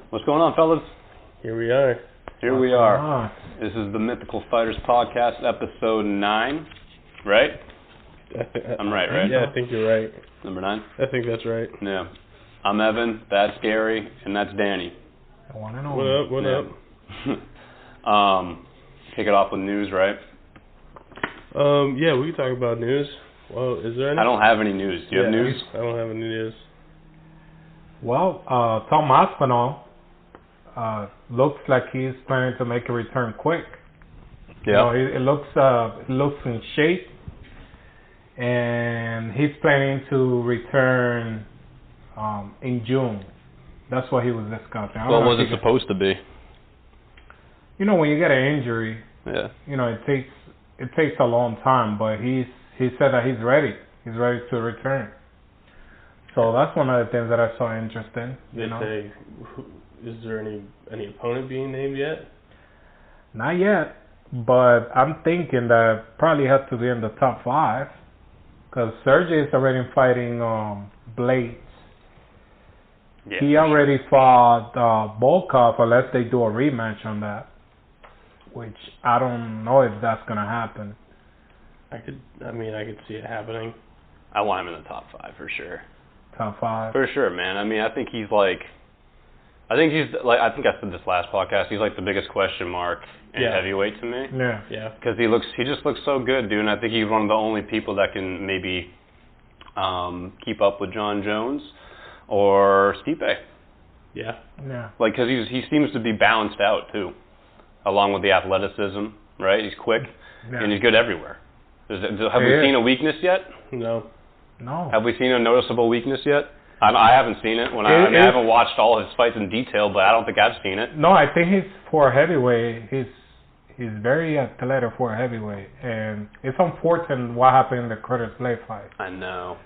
What's going on, fellas? Here we are. This is the Mythical Fighters Podcast, episode 9, right? I'm right? Yeah, I think you're right. Number 9? I think that's right. Yeah. I'm Evan, that's Gary, and that's Danny. What up? Kick it off with news, right? Yeah, we can talk about news. Well, is there any? I don't have any news. Do you have news? I don't have any news. Well, Tom Aspinall looks like he's planning to make a return quick. Yeah. It looks in shape, and he's planning to return in June. That's what he was discussing. What was it supposed to be? When you get an injury, yeah. It takes a long time, but he said that he's ready. He's ready to return. So that's one of the things that I saw interesting. Say, is there any opponent being named yet? Not yet, but I'm thinking that probably has to be in the top 5, because Sergey is already fighting Blades. Yeah, he already fought Volkov, unless they do a rematch on that, which I don't know if that's gonna happen. I could see it happening. I want him in the top 5 for sure. Top 5 for sure, man. I mean, I think I think I said this last podcast. He's like the biggest question mark in heavyweight to me. Yeah. Because he just looks so good, dude. And I think he's one of the only people that can maybe keep up with John Jones or Stipe. Yeah. Like, because he seems to be balanced out too, along with the athleticism. Right? He's quick and he's good everywhere. Have we seen a weakness yet? No. Have we seen a noticeable weakness yet? I haven't seen it. I haven't watched all his fights in detail, but I don't think I've seen it. No, I think he's for a heavyweight. He's very athletic for a heavyweight, and it's unfortunate what happened in the Curtis Blade fight. I know.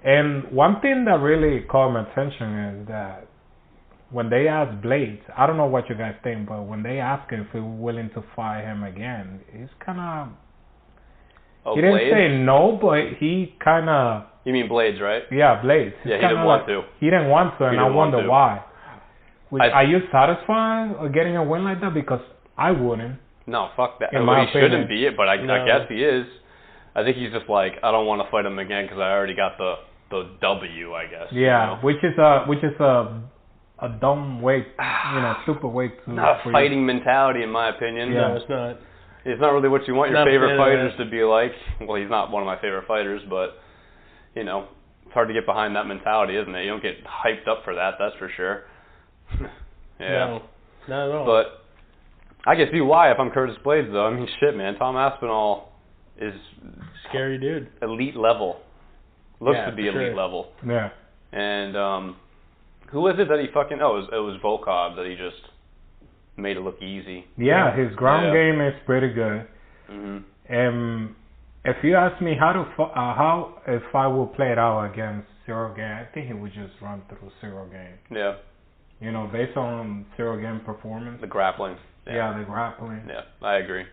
And one thing that really caught my attention is that when they asked Blades, I don't know what you guys think, but when they asked him if he was willing to fight him again, he's kind of... he didn't say no, but he kind of... You mean Blades, right? Yeah, Blades. Yeah, he didn't want to. He didn't want to, and I wonder why. Are you satisfied with getting a win like that? Because I wouldn't. No, fuck that. In my he opinion. shouldn't be it, but I guess he is. I think he's just like, I don't want to fight him again because I already got the W, I guess. Yeah, which is a dumb way, stupid way to... Not a fighting mentality, in my opinion. Yeah. No, it's not. It's not really what you want your favorite fighters to be like. Well, he's not one of my favorite fighters, but, it's hard to get behind that mentality, isn't it? You don't get hyped up for that, that's for sure. Yeah. No, not at all. But I can see why if I'm Curtis Blades, though. I mean, shit, man. Tom Aspinall is... Scary dude. Elite level. Looks to be elite level. Yeah. And who was it that he fucking... Oh, it was Volkov that he just made it look easy. Yeah, his ground game is pretty good. Mm-hmm. If you ask me how if I will play it out against Cyril Gane, I think he would just run through Cyril Gane. Yeah. Based on Cyril Gane's performance. The grappling. Yeah, the grappling. Yeah, I agree.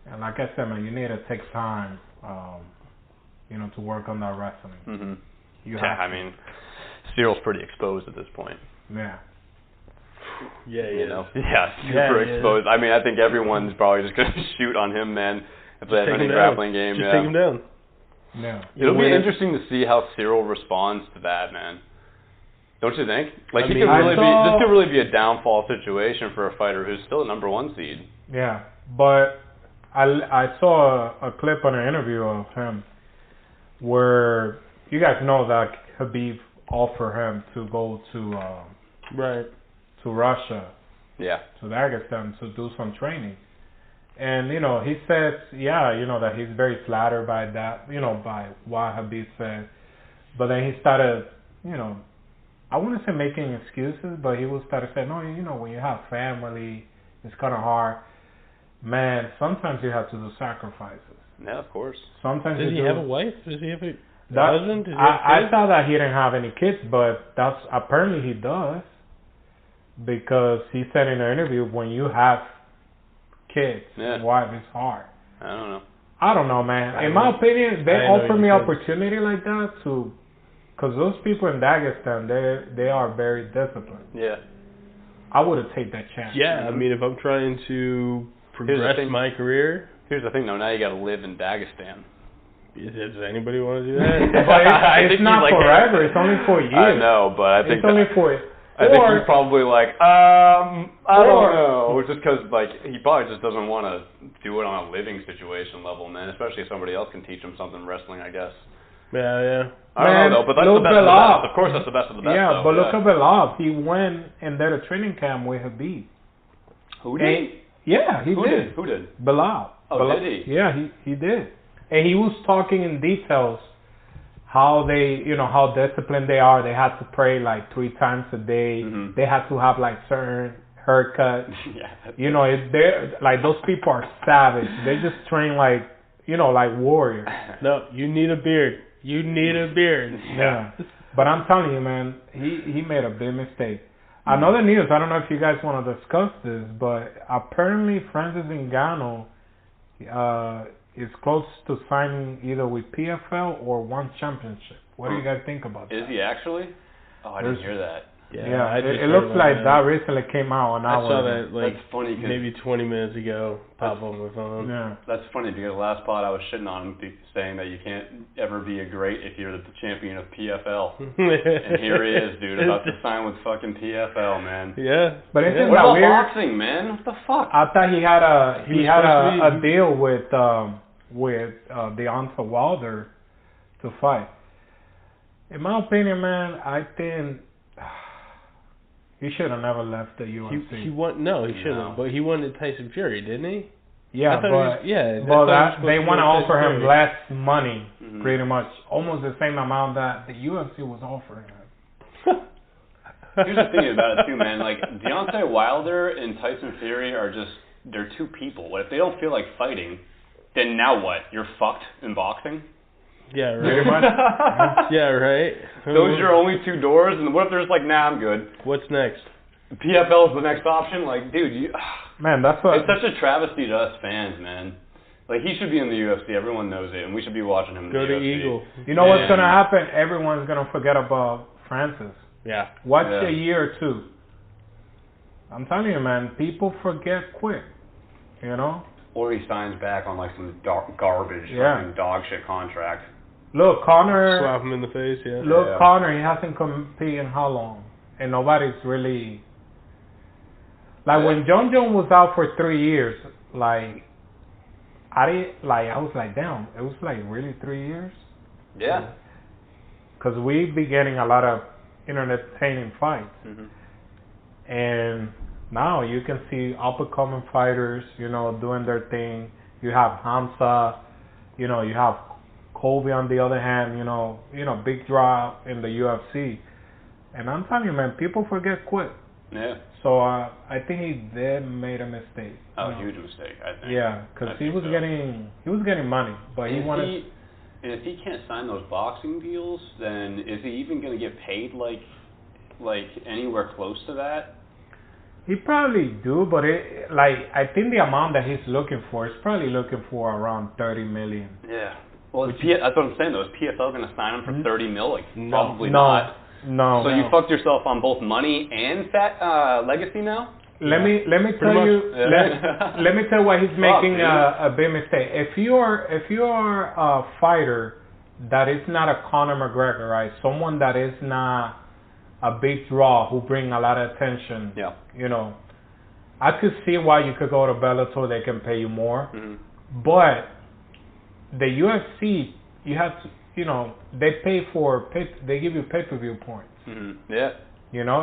And like I said, man, you need to take time, to work on that wrestling. Mm-hmm. I mean, Cyril's pretty exposed at this point. Yeah. Yeah, super exposed. I mean, I think everyone's probably just going to shoot on him, man. If they have any grappling game, Just take him down. Yeah. It'll be interesting to see how Cyril responds to that, man. Don't you think? Like, this could really be a downfall situation for a fighter who's still a number 1 seed. Yeah, but I saw a clip on an interview of him where you guys know that Khabib offered him to go to Russia. Yeah. To Dagestan to do some training. And, he says, that he's very flattered by that, by what Khabib said. But then he started, I wouldn't say making excuses, but he would start to say, no, when you have family, it's kind of hard. Man, sometimes you have to do sacrifices. Yeah, of course. Sometimes Does he have a wife? Does he have a husband? I thought that he didn't have any kids, but apparently he does. Because he said in an interview, when you have kids, wife, it's hard. I don't know, man. In my opinion, they offer me opportunity like that because those people in Dagestan, they are very disciplined. Yeah. I would have taken that chance. Yeah, I mean, if I'm trying to progress my career. Here's the thing, though. Now you got to live in Dagestan. Does anybody want to do that? But it's not forever. It's only for years. I know, but I think it's only for. I think he's probably like, I don't know, just because like he probably just doesn't want to do it on a living situation level, man. Especially if somebody else can teach him something wrestling, I guess. Yeah. I don't know, though, but that's the best of the best. Of course, that's the best of the best. Yeah, but look at Belov. He went and did a training camp with Habib. Who did? Yeah, he did. Who did? Belov. Oh, did he? Yeah, he did. And he was talking in details how they, how disciplined they are. They had to pray like 3 times a day. Mm-hmm. They had to have like certain haircuts. They're like those people are savage. They just train like, like warriors. No, you need a beard. You need a beard. Yeah. But I'm telling you, man, he made a big mistake. Another news, I don't know if you guys want to discuss this, but apparently Francis Ngannou is close to signing either with PFL or One Championship. What do you guys think about that? Is he actually? Oh, I didn't hear that. Yeah, it looks like that recently came out. I saw that that's funny maybe 20 minutes ago pop on my phone. Yeah. That's funny because last pod I was shitting on him saying that you can't ever be a great if you're the champion of PFL. And here he is, dude, about to sign with fucking PFL, man. Yeah. But isn't what that about weird? boxing, man? What the fuck? I thought he had a deal with Deontay Wilder to fight. In my opinion, man, I think he should have never left the UFC. He shouldn't. But he wanted Tyson Fury, didn't he? Yeah, they want to offer him less money, pretty much, almost the same amount that the UFC was offering him. Here's the thing about it too, man. Like Deontay Wilder and Tyson Fury they're two people. What if they don't feel like fighting? Then now what? You're fucked in boxing. Yeah, right. Yeah, right. Those are your only 2 doors, and what if there's like, nah, I'm good. What's next? PFL is the next option. Like, dude, man, that's what. It's such a travesty to us fans, man. Like, he should be in the UFC. Everyone knows it, and we should be watching him in the UFC. Go to Eagle. You know what's gonna happen? Everyone's gonna forget about Francis. Yeah. Watch a year or 2. I'm telling you, man, people forget quick. Or he signs back on like some garbage, fucking dog shit contract. Look, Conor. Slap him in the face, yeah. Look, Conor, he hasn't competed in how long? And nobody's really. Like when John Jones was out for 3 years, I was like, damn, it was like really 3 years? Yeah. Because we be getting a lot of entertaining fights. Mm-hmm. And now you can see up-and-coming fighters, doing their thing. You have Hamza, you have Colby on the other hand, big draw in the UFC. And I'm telling you, man, people forget quick. Yeah. So I think he did made a mistake. Oh, huge mistake, I think. Yeah, because he was getting money, but he wanted. And if he can't sign those boxing deals, then is he even going to get paid like anywhere close to that? He probably do, but I think the amount that he's looking for is probably looking for around 30 million. Yeah. Well, that's what I'm saying though. Is PFL going to sign him for 30 mil? Like, probably not. No. So you fucked yourself on both money and legacy now. Let me tell you. Let me tell you why he's making a big mistake. If you're a fighter that is not a Conor McGregor, right? Someone that is not a big draw who bring a lot of attention. Yeah. I could see why you could go to Bellator. They can pay you more. Mm-hmm. But the UFC, you have to. They pay they give you pay-per-view points. Mm-hmm. Yeah.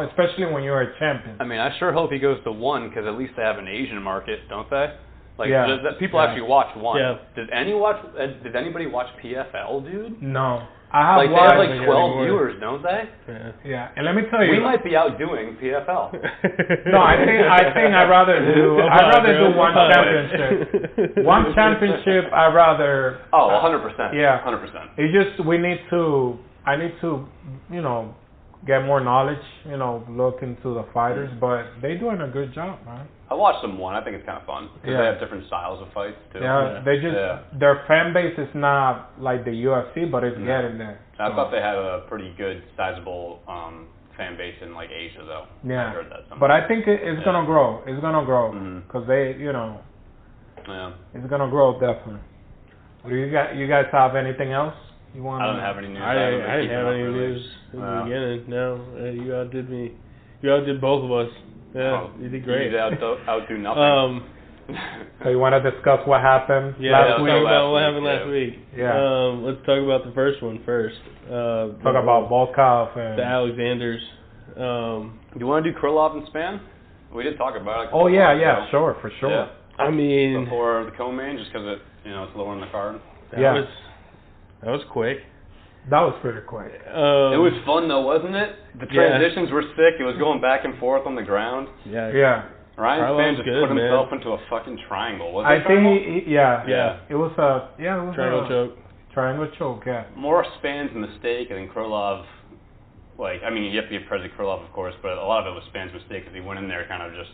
Especially when you're a champion. I mean, I sure hope he goes to One because at least they have an Asian market, don't they? Like, people actually watch One. Yeah. Did anybody watch PFL, dude? No. I have they have like 12 viewers, don't they? Yeah. And let me tell you, we might be outdoing PFL. No, I think I'd rather do One Championship. One Championship, I'd rather. Oh, 100%. Yeah. 100%. It's just I need to, get more knowledge, look into the fighters, but they're doing a good job, man. I watched them One. I think it's kind of fun because they have different styles of fights too. Yeah, their fan base is not like the UFC, but it's getting there. I thought they had a pretty good, sizable fan base in like Asia though. Yeah. I heard that somewhere. But I think it's gonna grow. It's gonna grow because they, Yeah. it's gonna grow definitely. Do you guys have anything else you want? I don't have any news. I didn't have any news in the beginning. No, you outdid me. You outdid both of us. Yeah, you did great. You outdo nothing. So you want to discuss what happened last week? What happened last week. Yeah. Let's talk about the first one first. Talk about Volkov and the Alexanders. You want to do Krylov and Span? We did talk about it. Oh yeah, sure, for sure. Yeah. I mean, before the co-main, just because it's lower in the card. That was quick. That was pretty quick. It was fun though, wasn't it? The transitions were sick. It was going back and forth on the ground. Yeah. Ryan Span just put himself into a fucking triangle. Was it I think yeah. It was a triangle choke. Triangle choke, yeah. More Span's mistake, and then Krylov. You have to give credit to Krylov, of course, but a lot of it was Span's mistake because he went in there kind of just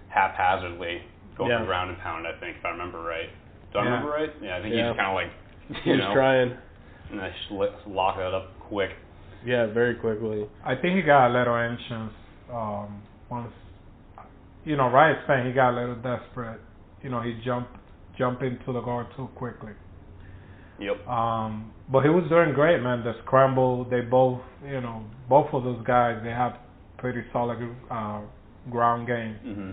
haphazardly going for ground and pound. I think, if I remember right. Do I remember right? Yeah, I think he just kind of he was trying. And I locked it up quick. Yeah, very quickly. I think he got a little anxious once. Right Span, he got a little desperate. He jumped into the guard too quickly. Yep. But he was doing great, man. The scramble, they both of those guys, they have pretty solid ground game. Mm-hmm.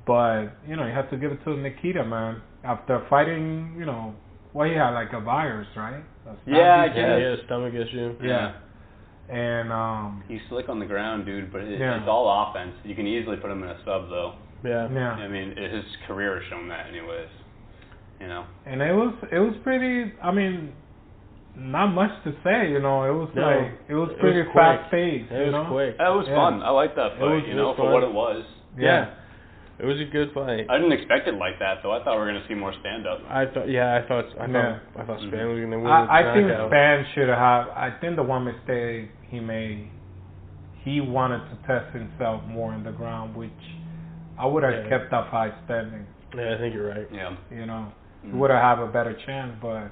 But, you have to give it to Nikita, man. After fighting, he had like a virus, right? Yeah, I guess. He had a stomach issue. Yeah. And he's slick on the ground, dude, but it's all offense. You can easily put him in a sub, though. Yeah. I mean, his career has shown that, anyways. And it was pretty. I mean, not much to say. It was pretty fast paced. It was quick. It was fun. I liked that fight. For what it was. Yeah. It was a good fight. I didn't expect it like that, though. I thought we were going to see more stand-up. I thought Span was going to win. I think Span should have. I think the one mistake he made, he wanted to test himself more in the ground, which I would have kept that fight standing. Yeah, I think you're right. Yeah. He would have a better chance, but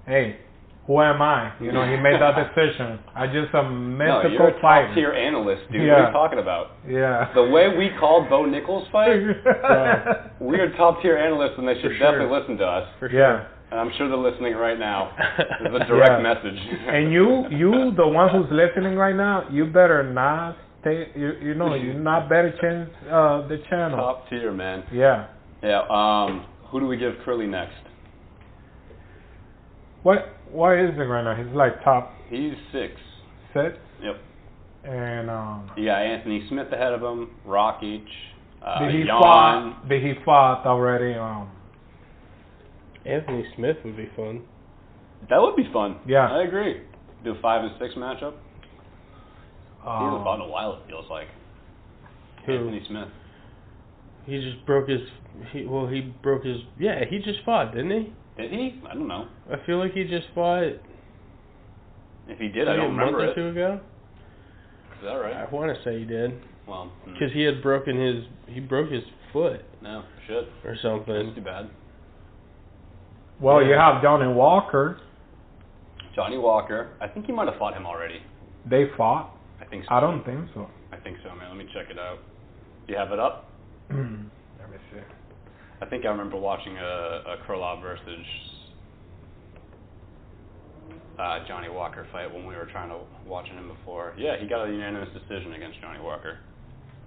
hey, who am I? He made that decision. I just a mythical you're a fighter. top-tier analyst, dude. What are you talking about? Yeah. The way we called Bo Nichols' fight, we're top-tier analysts, and they should definitely listen to us. For sure. And I'm sure they're listening right now. It's a direct message. And you, the one who's listening right now, you better not stay. You not better change the channel. Top tier, man. Yeah. Yeah. Who do we give Curly next? What is it right now? He's like top. He's 6. 6. Yep. And you got Anthony Smith ahead of him. Rakic. Did he Jan. fought already? Anthony Smith would be fun. That would be fun. Yeah. I agree. Do a 5 and 6 matchup. He hasn't fought in a while, it feels like. Who? Anthony Smith. He just broke his. He just fought, didn't he? Did he? I don't know. I feel like he just fought. If he did, I don't remember it. A month or two ago? Is that right? I want to say he did. Well, because he had broke his foot. No, shit. Or something. That's too bad. Well, you have Johnny Walker. Johnny Walker. I think he might have fought him already. They fought? I think so. I don't think so. I think so, man. Let me check it out. Do you have it up? Let me see. I think I remember watching a Krylov versus Johnny Walker fight when we were watching him before. Yeah, he got a unanimous decision against Johnny Walker.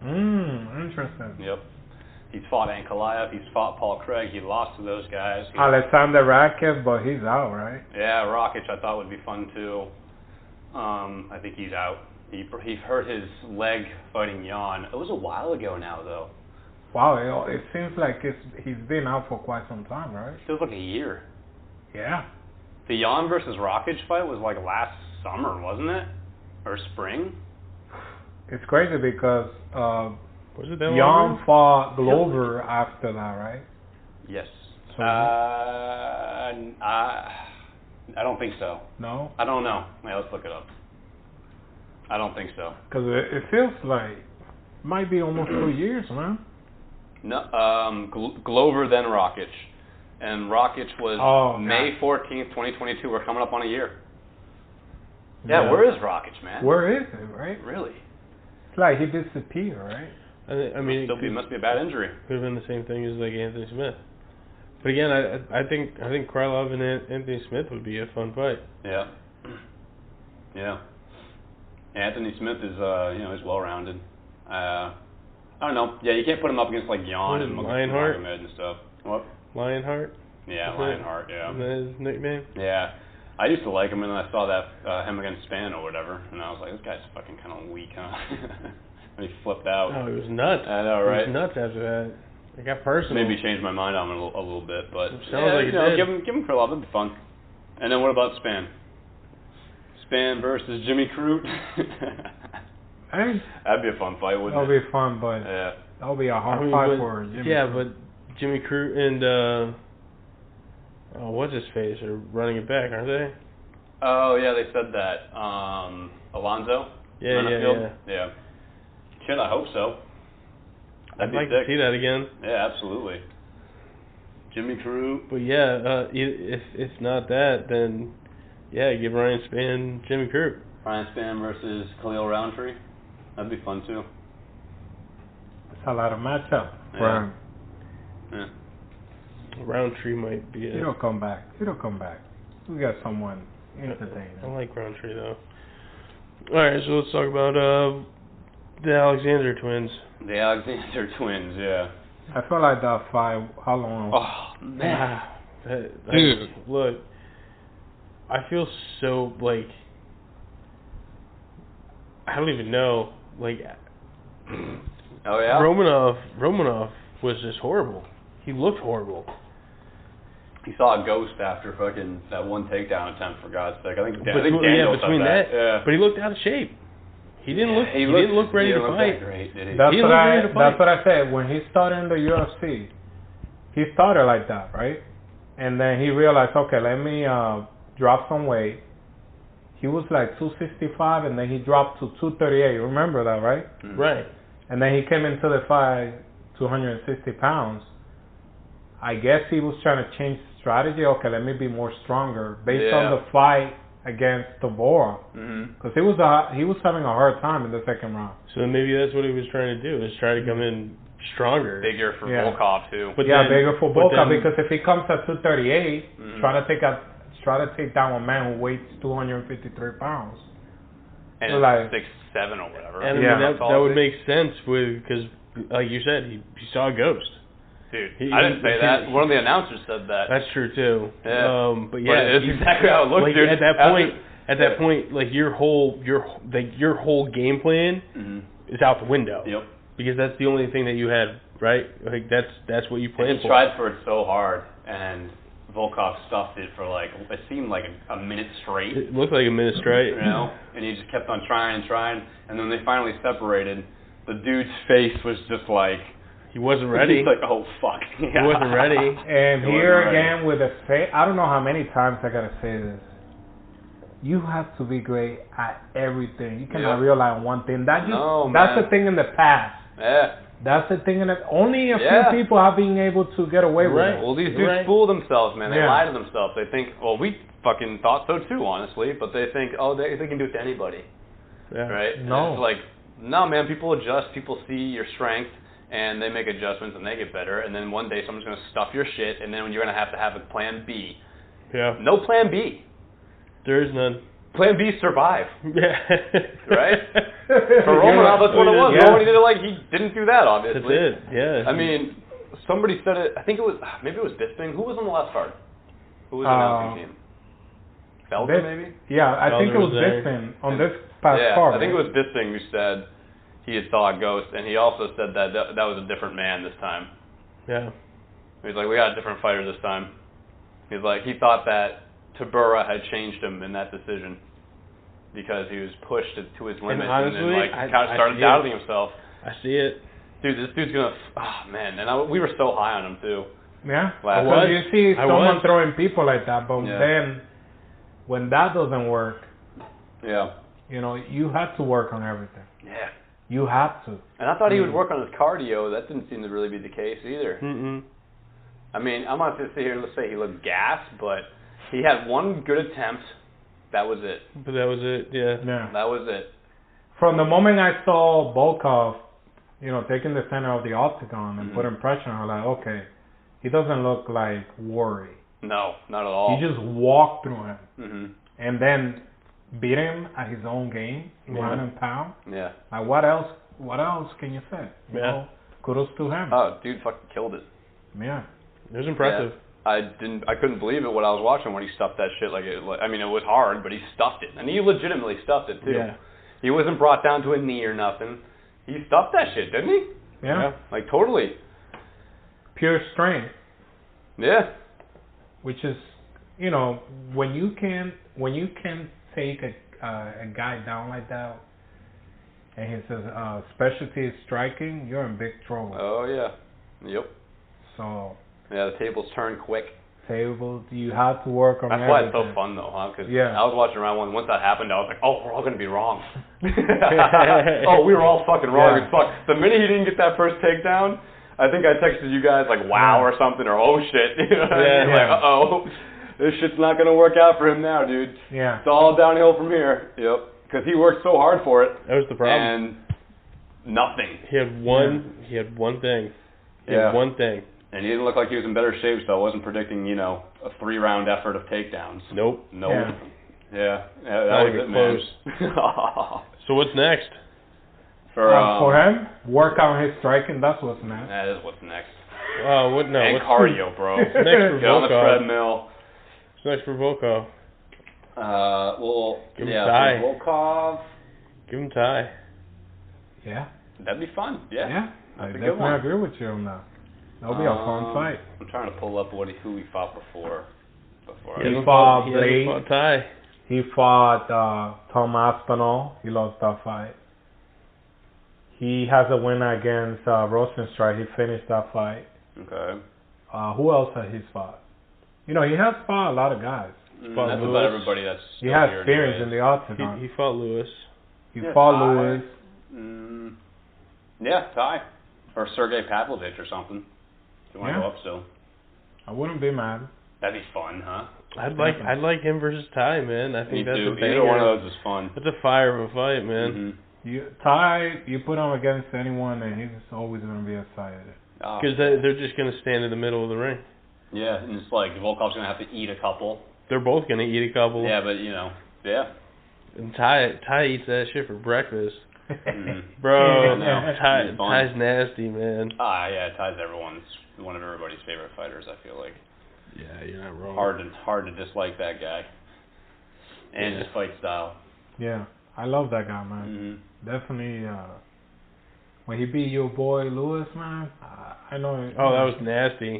Interesting. Yep. He's fought Ankalaev. He's fought Paul Craig. He lost to those guys. Alexander Rakic, but he's out, right? Yeah, Rakic I thought would be fun too. I think he's out. He hurt his leg fighting Jan. It was a while ago now, though. Wow, it seems like he's been out for quite some time, right? Feels like a year. Yeah. The Jan versus Rakic fight was like last summer, wasn't it? Or spring? It's crazy because was it that Jan fought Glover after that, right? Yes. So I don't think so. No? I don't know. Yeah, let's look it up. I don't think so. Because it feels like it might be almost 2 years, man. No, Glover then Rakic. And Rakic was May 14th, 2022. We're coming up on a year. Yeah, where is Rakic, man? Where is it, right? Really? It's like he disappeared, right? I mean, it must be a bad injury. Could have been the same thing as like Anthony Smith. But again, I think Krylov and Anthony Smith would be a fun fight. Yeah. Yeah. Anthony Smith is he's well rounded. I don't know. Yeah, you can't put him up against like Jan and Lionheart and stuff. What? Lionheart. Yeah, Lionheart. Yeah. Is that his nickname? Yeah. I used to like him, and then I saw that him against Span or whatever, and I was like, this guy's fucking kind of weak, huh? And he flipped out. Oh, he was nuts. I know, right? He was nuts after that. It got personal. Maybe changed my mind on him a little bit, but sounds like it did. Give him Krylov. That'd be fun. And then what about Span? Span versus Jimmy Crute. That'd be a fun fight, wouldn't it? That'd be fun, but that'll be a hard fight for Jimmy. Yeah, but Jimmy Crute and what's his face are running it back, aren't they? Oh yeah, they said that. Alonzo. Yeah. Shit, I hope so. I'd like to see that again. Yeah, absolutely. Jimmy Crute. But yeah, if not that, then give Ryan Spann Jimmy Crute. Ryan Spann versus Khalil Roundtree. That'd be fun too. It's a lot of matchup for him. Yeah. Roundtree might be it. He'll come back. We got someone entertaining. I like Roundtree though. All right, so let's talk about the Alexander twins. The Alexander twins, yeah. I feel like that fight. How long? Oh man, dude, look. I feel so like I don't even know. Like, oh yeah. Romanov was just horrible. He looked horrible. He saw a ghost after fucking that one takedown attempt, for God's sake. I think Daniel said that. Yeah. But he looked out of shape. He didn't look ready to fight. Great, did he? That's what I said. When he started in the UFC, he started like that, right? And then he realized, okay, let me drop some weight. He was like 265, and then he dropped to 238. Remember that, right? Mm-hmm. Right. And then he came into the fight 260 pounds. I guess he was trying to change strategy. Okay, let me be more stronger based on the fight against Tavora, because he was having a hard time in the second round. So maybe that's what he was trying to do, is try to come in stronger, bigger for Volkov too. But bigger for Volkov, because if he comes at 238, try to take down a man who weighs 253 pounds. And like 6'7" or whatever. And that would make sense because, like you said, he saw a ghost. Dude, I didn't say that. One of the announcers said that. That's true too. Yeah. But it's exactly how it looks, like, dude. At that point, like your whole game plan is out the window. Yep. Because that's the only thing that you had, right? Like that's what you planned for. He tried for it so hard, and Volkov stuffed it for it seemed like a minute straight. It looked like a minute straight. And he just kept on trying, and then they finally separated. The dude's face was just like. He wasn't ready. He's like, oh, fuck. He wasn't ready. And here again with a face, I don't know how many times I got to say this. You have to be great at everything. You cannot rely on one thing. That's the thing in the past. Yeah. That's the thing in the... Only a few people have been able to get away with it. Well, these dudes fool themselves, man. They lie to themselves. They think, well, we fucking thought so too, honestly. But they think, they can do it to anybody. Yeah. Right? No. And it's like, no, man. People adjust. People see your strength. And they make adjustments and they get better. And then one day someone's going to stuff your shit. And then you're going to have a plan B. Yeah. No plan B. There is none. Plan B, survive. Yeah. Right? For Romanov, that's what it was. Yeah. Nobody did it he didn't do that, obviously. That's it, yeah. I mean, somebody said it, I think it was, maybe it was Bisping. Who was on the last card? Who was the announcing team? Felder, maybe? Yeah, I think it was Bisping on this past card. I think it was Bisping who said he had saw a ghost, and he also said that was a different man this time. Yeah. He's like, we got a different fighter this time. He's like, he thought that Tabura had changed him in that decision because he was pushed to his limits, and then kind of started doubting himself. I see it. Dude, this dude's gonna. Oh man, and we were so high on him too. Yeah. Well, you see someone throwing people like that, but then when that doesn't work, you have to work on everything. Yeah. You have to. And I thought he would work on his cardio. That didn't seem to really be the case either. I mean, I'm not going to sit here and say he looked gassed, but he had one good attempt, that was it. But that was it. Yeah. That was it. From the moment I saw Volkov, taking the center of the octagon and putting pressure on her, like, okay, he doesn't look like Worry. No, not at all. He just walked through him, and then beat him at his own game, ground and pound. Yeah. Like, what else? What else can you say? Kudos to him. Oh, dude, fucking killed it. Yeah. It was impressive. Yeah. I couldn't believe it when I was watching when he stuffed that shit. I mean, it was hard, but he stuffed it, and he legitimately stuffed it too. Yeah. He wasn't brought down to a knee or nothing. He stuffed that shit, didn't he? Yeah. Like totally. Pure strength. Yeah. Which is, when you can take a guy down like that, and he says specialty is striking, you're in big trouble. Oh yeah. Yep. So. Yeah, the tables turn quick. You have to work on That's why it's so fun though, huh? Because I was watching round one. Once that happened, I was like, oh, we're all gonna be wrong. Oh, we were all fucking wrong as fuck. The minute he didn't get that first takedown, I think I texted you guys like, wow, or something, or oh shit. You know what I mean? Like, uh-oh, this shit's not gonna work out for him now, dude. Yeah. It's all downhill from here. Yep. Because he worked so hard for it. That was the problem. And nothing. He had one. He had one thing. He had one thing. And he didn't look like he was in better shape, so I wasn't predicting, a 3-round effort of takedowns. Nope. Yeah, that was it, man. So what's next? For him, work on his striking. That's what's next. That is what's next. What? No. And cardio, bro. What's next for Get on the Volkov? treadmill. What's next for Volkov? Give him Ty. Volkov. Give him Ty. Yeah. That'd be fun. Yeah. I definitely agree with you on that. That'll be a fun fight. I'm trying to pull up who he fought before. He fought Blade. He fought Ty. He fought Tom Aspinall. He lost that fight. He has a win against Rosenstrike. He finished that fight. Okay. Who else has he fought? He has fought a lot of guys. That's about everybody that's still he has here experience anyways. in the octagon. He fought Lewis. He fought Ty. Lewis. Yeah, Ty. Or Sergey Pavlovich or something. If you want to go up still. I wouldn't be mad. That'd be fun, huh? I'd like him versus Ty, man. I think that's a banger. Either one of those is fun. That's a fire of a fight, man. Ty, you put him against anyone, and he's always going to be excited. Because they're just going to stand in the middle of the ring. Yeah, and it's like Volkov's going to have to eat a couple. They're both going to eat a couple. Yeah, but yeah. And Ty eats that shit for breakfast. Bro, Ty's nasty, man. Yeah, Ty's one of everybody's favorite fighters, I feel like. Yeah, you're not wrong. Hard to dislike that guy. And his fight style. Yeah, I love that guy, man. Definitely, when he beat your boy Lewis, man, I know. Oh, that was nasty.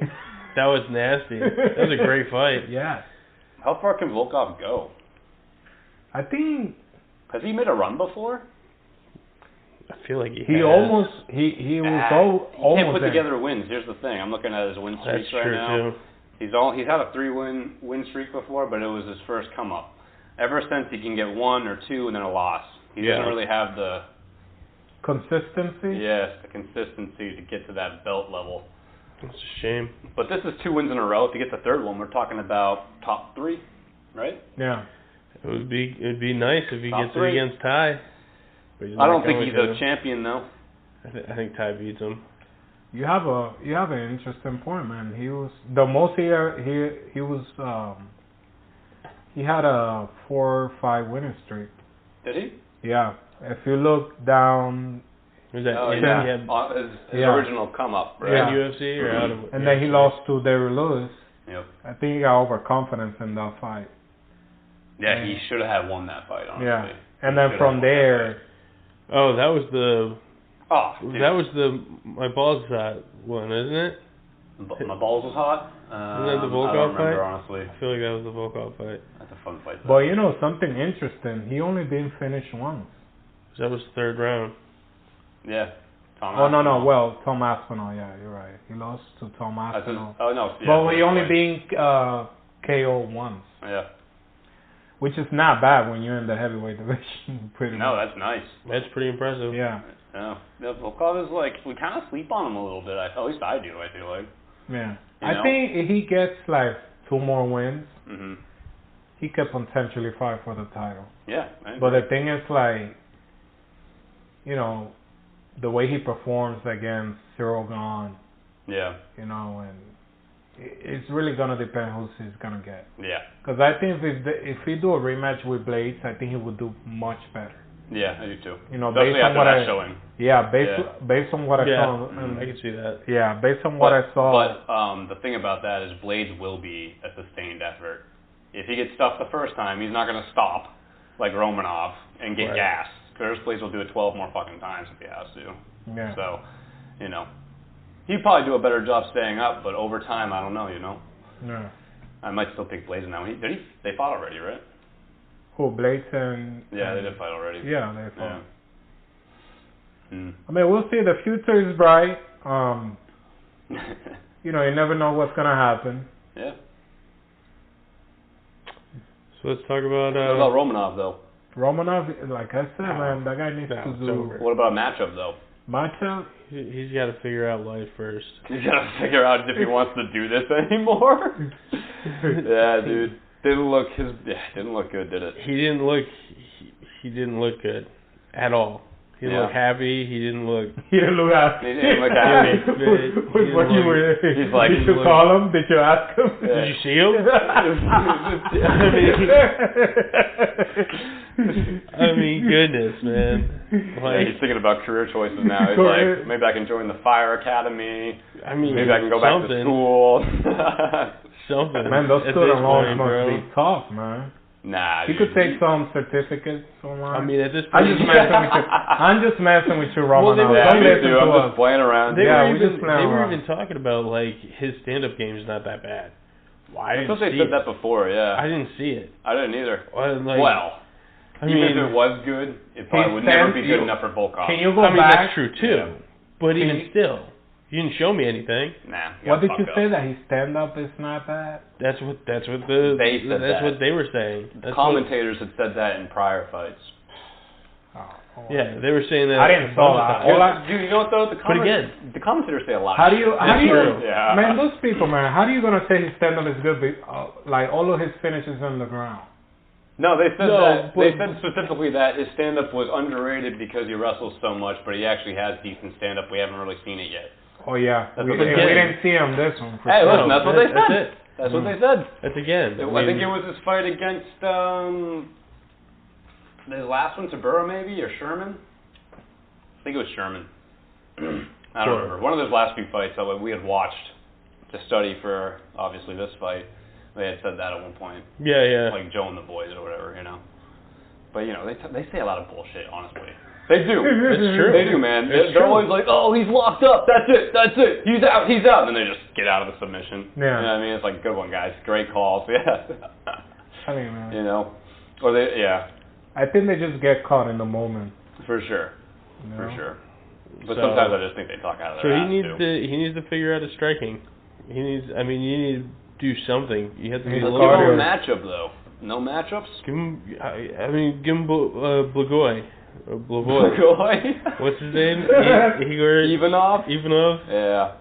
That was nasty. That was a great fight. Yeah. How far can Volkov go? I think... Has he made a run before? I feel like he almost... He was almost... He can't put together wins. Here's the thing. I'm looking at his win streaks right now. Too. He's had a 3-win streak before, but it was his first come up. Ever since he can get 1 or 2 and then a loss. He doesn't really have the... Consistency? Yes, the consistency to get to that belt level. It's a shame. But this is 2 wins in a row. If he gets the 3rd one, we're talking about top 3, right? Yeah. It'd be nice if he top gets 3. it against Ty. I don't think he's a champion though. I think Ty beats him. You have an interesting point, man. He was the most he was he had a 4 or 5 winning streak. Did he? Yeah. If you look down. Was that his original come up, right? Yeah. UFC or out of? And then he lost to Derrick Lewis. Yep. I think he got overconfidence in that fight. Yeah, he should have won that fight, honestly. Yeah. And then from there. Oh, that was the. Oh, dude. That was the my balls hot one, isn't it? My balls was hot. Isn't that the Volkov I don't remember, fight? honestly. I feel like that was the Volkov fight. That's a fun fight. But something interesting. He only didn't finish once. That was the 3rd round. Yeah. Tom no. Well, Tom Aspinall. Yeah, you're right. He lost to Tom Aspinall. No. Yeah, but he only being KO once. Yeah. Which is not bad when you're in the heavyweight division. Pretty much. That's nice. That's pretty impressive. Yeah. Yeah. Volkov is we kind of sleep on him a little bit. At least I do. I feel like. Yeah. I think if he gets 2 more wins, he could potentially fight for the title. Yeah. But the thing is, like, you know, the way he performs against Cyril Gahn. Yeah. You know, and it's really gonna depend who he's gonna get. Yeah. Because I think if he do a rematch with Blades, I think he would do much better. Yeah, I do too. You know, especially based on after what that showing. Yeah, based on what I saw. I can see that. Yeah, based on what I saw. But the thing about that is Blades will be a sustained effort. If he gets stuffed the first time, he's not going to stop like Romanov and get gassed. Curtis Blades will do it 12 more fucking times if he has to. Yeah. So, you know, he'd probably do a better job staying up, but over time, I don't know, you know. Yeah. I might still pick Blades now. They fought already, right? Who, Blades and... Yeah, they did fight already. Yeah, they fought. Yeah. Mm. I mean, we'll see. The future is bright. You know, you never know what's going to happen. Yeah. So let's talk about... what about Romanov, though? Romanov, like I said, man, that guy needs to do... What about a matchup, though? Matchup? He's got to figure out life first. He's got to figure out if he wants to do this anymore. Yeah, dude. Didn't look good, did it? He didn't look good at all. He didn't look happy. He didn't look happy. He didn't look happy. He's like, did you call him? Did you ask him? Yeah. Did you see him? I mean, goodness, man. Like, he's thinking about career choices now. He's like, maybe I can join the fire academy. I mean, maybe I can go back to school. Something. Man, those student loans must be tough, man. Nah, you could take some certificates online. I mean, at this point, I'm just messing with you, Romanov. Well, I'm just playing around. They were even talking about like his stand-up game is not that bad. Why? I thought they said that before. Yeah. I didn't see it. I didn't either. Well, I even mean, if it was good, it probably would never be good enough for Volkov. Can you go back? That's true too. Yeah. But even still. You didn't show me anything. Nah. What did you say that his stand-up is not bad? That's what they were saying. Commentators had said that in prior fights. Yeah, they were saying that. I didn't saw that. Dude, you know what though? The commentators say a lot. How do you? Yeah. Man, those people, man. How are you gonna say his stand-up is good? Like all of his finishes on the ground. No, they said that. They said specifically that his stand-up was underrated because he wrestles so much, but he actually has decent stand-up. We haven't really seen it yet. Oh yeah, we didn't see him this one. Hey, listen, that's what they said. That's what they said. That's again. I think it was his fight against his last one, Tabura maybe, or Sherman. I think it was Sherman. I don't remember. One of those last few fights that we had watched to study for obviously this fight. They had said that at one point. Yeah. Like Joe and the Boys or whatever, you know. But you know, they say a lot of bullshit, honestly. They do. It's true. They do, man. They're always like, oh, he's locked up. That's it. He's out. And then they just get out of the submission. Yeah. You know what I mean? It's like, good one, guys. Great calls. Yeah. I mean, man. You know? Or I think they just get caught in the moment. For sure. You know? For sure. But sometimes I just think they talk out of their ass, he needs to figure out his striking. You need to do something. You have to be a little no matchup, though. No matchups? Give him Blagoy. Blagoy? What's his name? Ivanov? Yeah.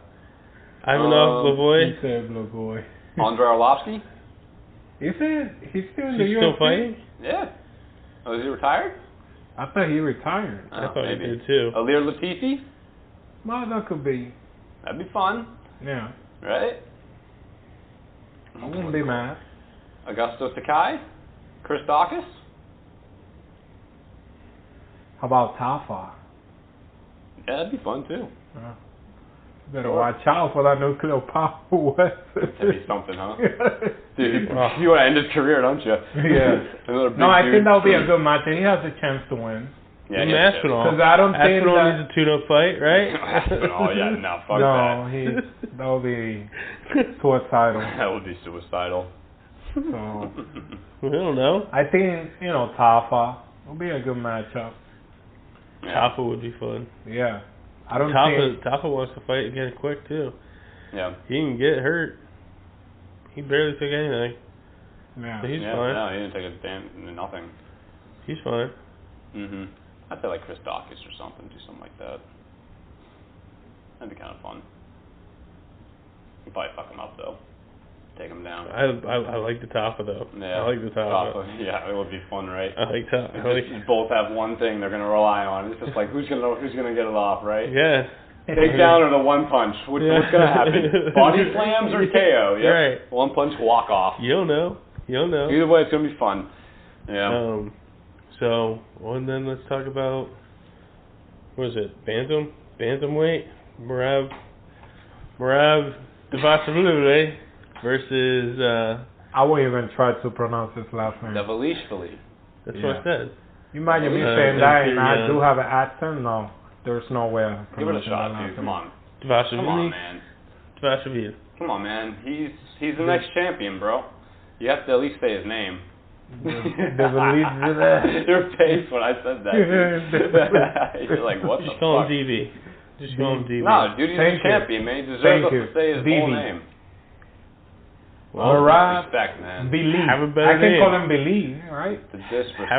Ivanov, Blagoy? He said Blagoy. Andrei Arlovsky? He's still in the UFC? He's still fighting? Yeah. Oh, is he retired? I thought he retired. I thought he did too. Alir Latifi? Well, that could be. That'd be fun. Yeah. Right? I wouldn't be mad. Augusto Sakai? Chris Dawkins? How about Tafa? Yeah, that'd be fun too. Better watch out for that nuclear power weapon. That'd be something, huh? Dude, you want to end his career, don't you? Yeah. No, I think that'll be a good match. He has a chance to win. Yeah, because I don't think that needs a tune-up fight, right? Oh yeah, no, fuck that. That'll be suicidal. That would be suicidal. So I don't know. I think Tafa will be a good matchup. Yeah. Tafa would be fun. Yeah. I don't think Tafa wants to fight again quick too. Yeah. He didn't get hurt. He barely took anything. Yeah. So he's fine. No, he didn't take nothing. He's fine. I'd say like Chris Dawkins or something, do something like that. That'd be kind of fun. You'd probably fuck him up though. take him down. I like the Tafa though. Yeah, I like the Tafa. Yeah, it would be fun, right? I like that. You both have one thing they're gonna rely on. It's just like who's gonna get it off, right? Yeah. Takedown or the one punch? What's gonna happen? Body slams or KO? Yep. Right. One punch walk off. You'll know. Either way, it's gonna be fun. Yeah. So, and then let's talk about what is it? Bantamweight, Merab Dvalishvili versus. I won't even try to pronounce his last name. Dvalishvili. That's what I said. You imagine me saying that, and I do have an accent? No, there's no way. Give it a shot, dude. Come on. Dvalishvili. Come on, man. Dvalishvili. Come on, man. He's the next champion, bro. You have to at least say his name. Your face when I said that. You're like, what the fuck? Just call him DV. Just call him DV. No, dude, he's a champion, man. He deserves us to say his whole name. Well, respect, man. Believe. Have a better I can name. call him Believe, right? The disrespect.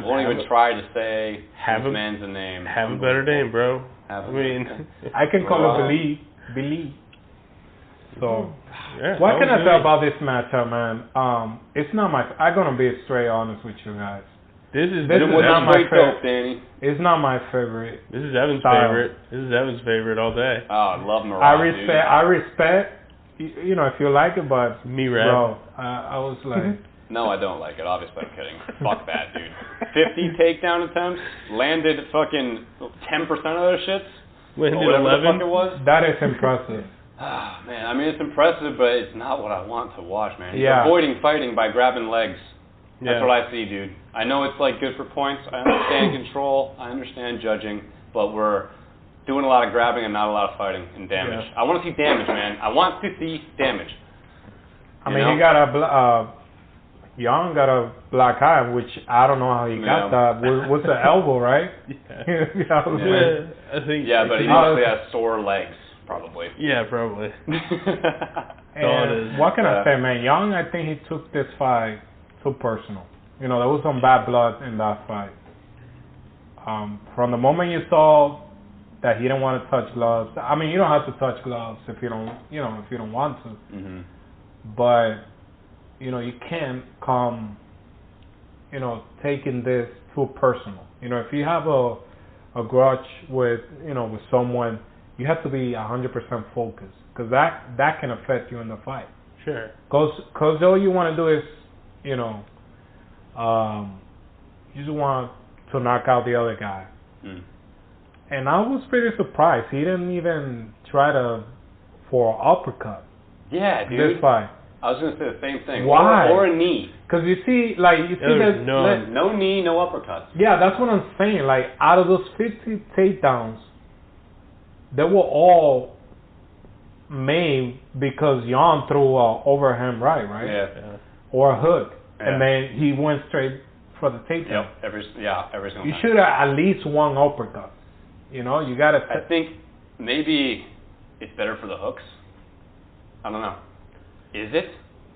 Won't even try to say this man's name. Have a better name, bro. I can call him Believe. So, what can I say about this matchup, man? It's not I'm gonna be straight honest with you guys. This is not my favorite. Danny. It's not my favorite. This is Evan's favorite. This is Evan's favorite all day. Oh, I love Mirage. I respect. You know, if you like it, but bro, I was like, no, I don't like it. Obviously, I'm kidding. Fuck that, dude. 50 takedown attempts, landed fucking 10% of those shits. Landed whatever 11. the fuck it was. That is impressive. Ah, man, I mean, it's impressive, but it's not what I want to watch, man. He's Yeah. avoiding fighting by grabbing legs. That's what I see, dude. I know it's like good for points. I understand control. I understand judging, but we're doing a lot of grabbing and not a lot of fighting and damage. Yeah. I want to see damage, man. I want to see damage. I mean, he got Young got a black eye, which I don't know how he got that. Was the elbow, right? I think. Yeah, but he mostly has sore legs, probably. Yeah, probably. And what can I say, man? Young, I think he took this fight too personal. You know, there was some bad blood in that fight. From the moment you saw that he didn't want to touch gloves. I mean, you don't have to touch gloves if you don't, if you don't want to. Mm-hmm. But, you can't come, taking this too personal. If you have a grudge with, with someone, you have to be 100% focused, because that can affect you in the fight. Sure. Because all you want to do is, you just want to knock out the other guy. Mm. And I was pretty surprised. He didn't even try for an uppercut. Yeah, dude. This fight. I was going to say the same thing. Why? Or a knee. Because you see that no knee, no uppercuts. Yeah, that's what I'm saying. Like, out of those 50 takedowns, they were all made because Jan threw an overhand right? Yeah. Or a hook. Yeah. And then he went straight for the takedown. Yep. Every single time. You should have at least one uppercut. You got to... I think maybe it's better for the hooks. I don't know. Is it?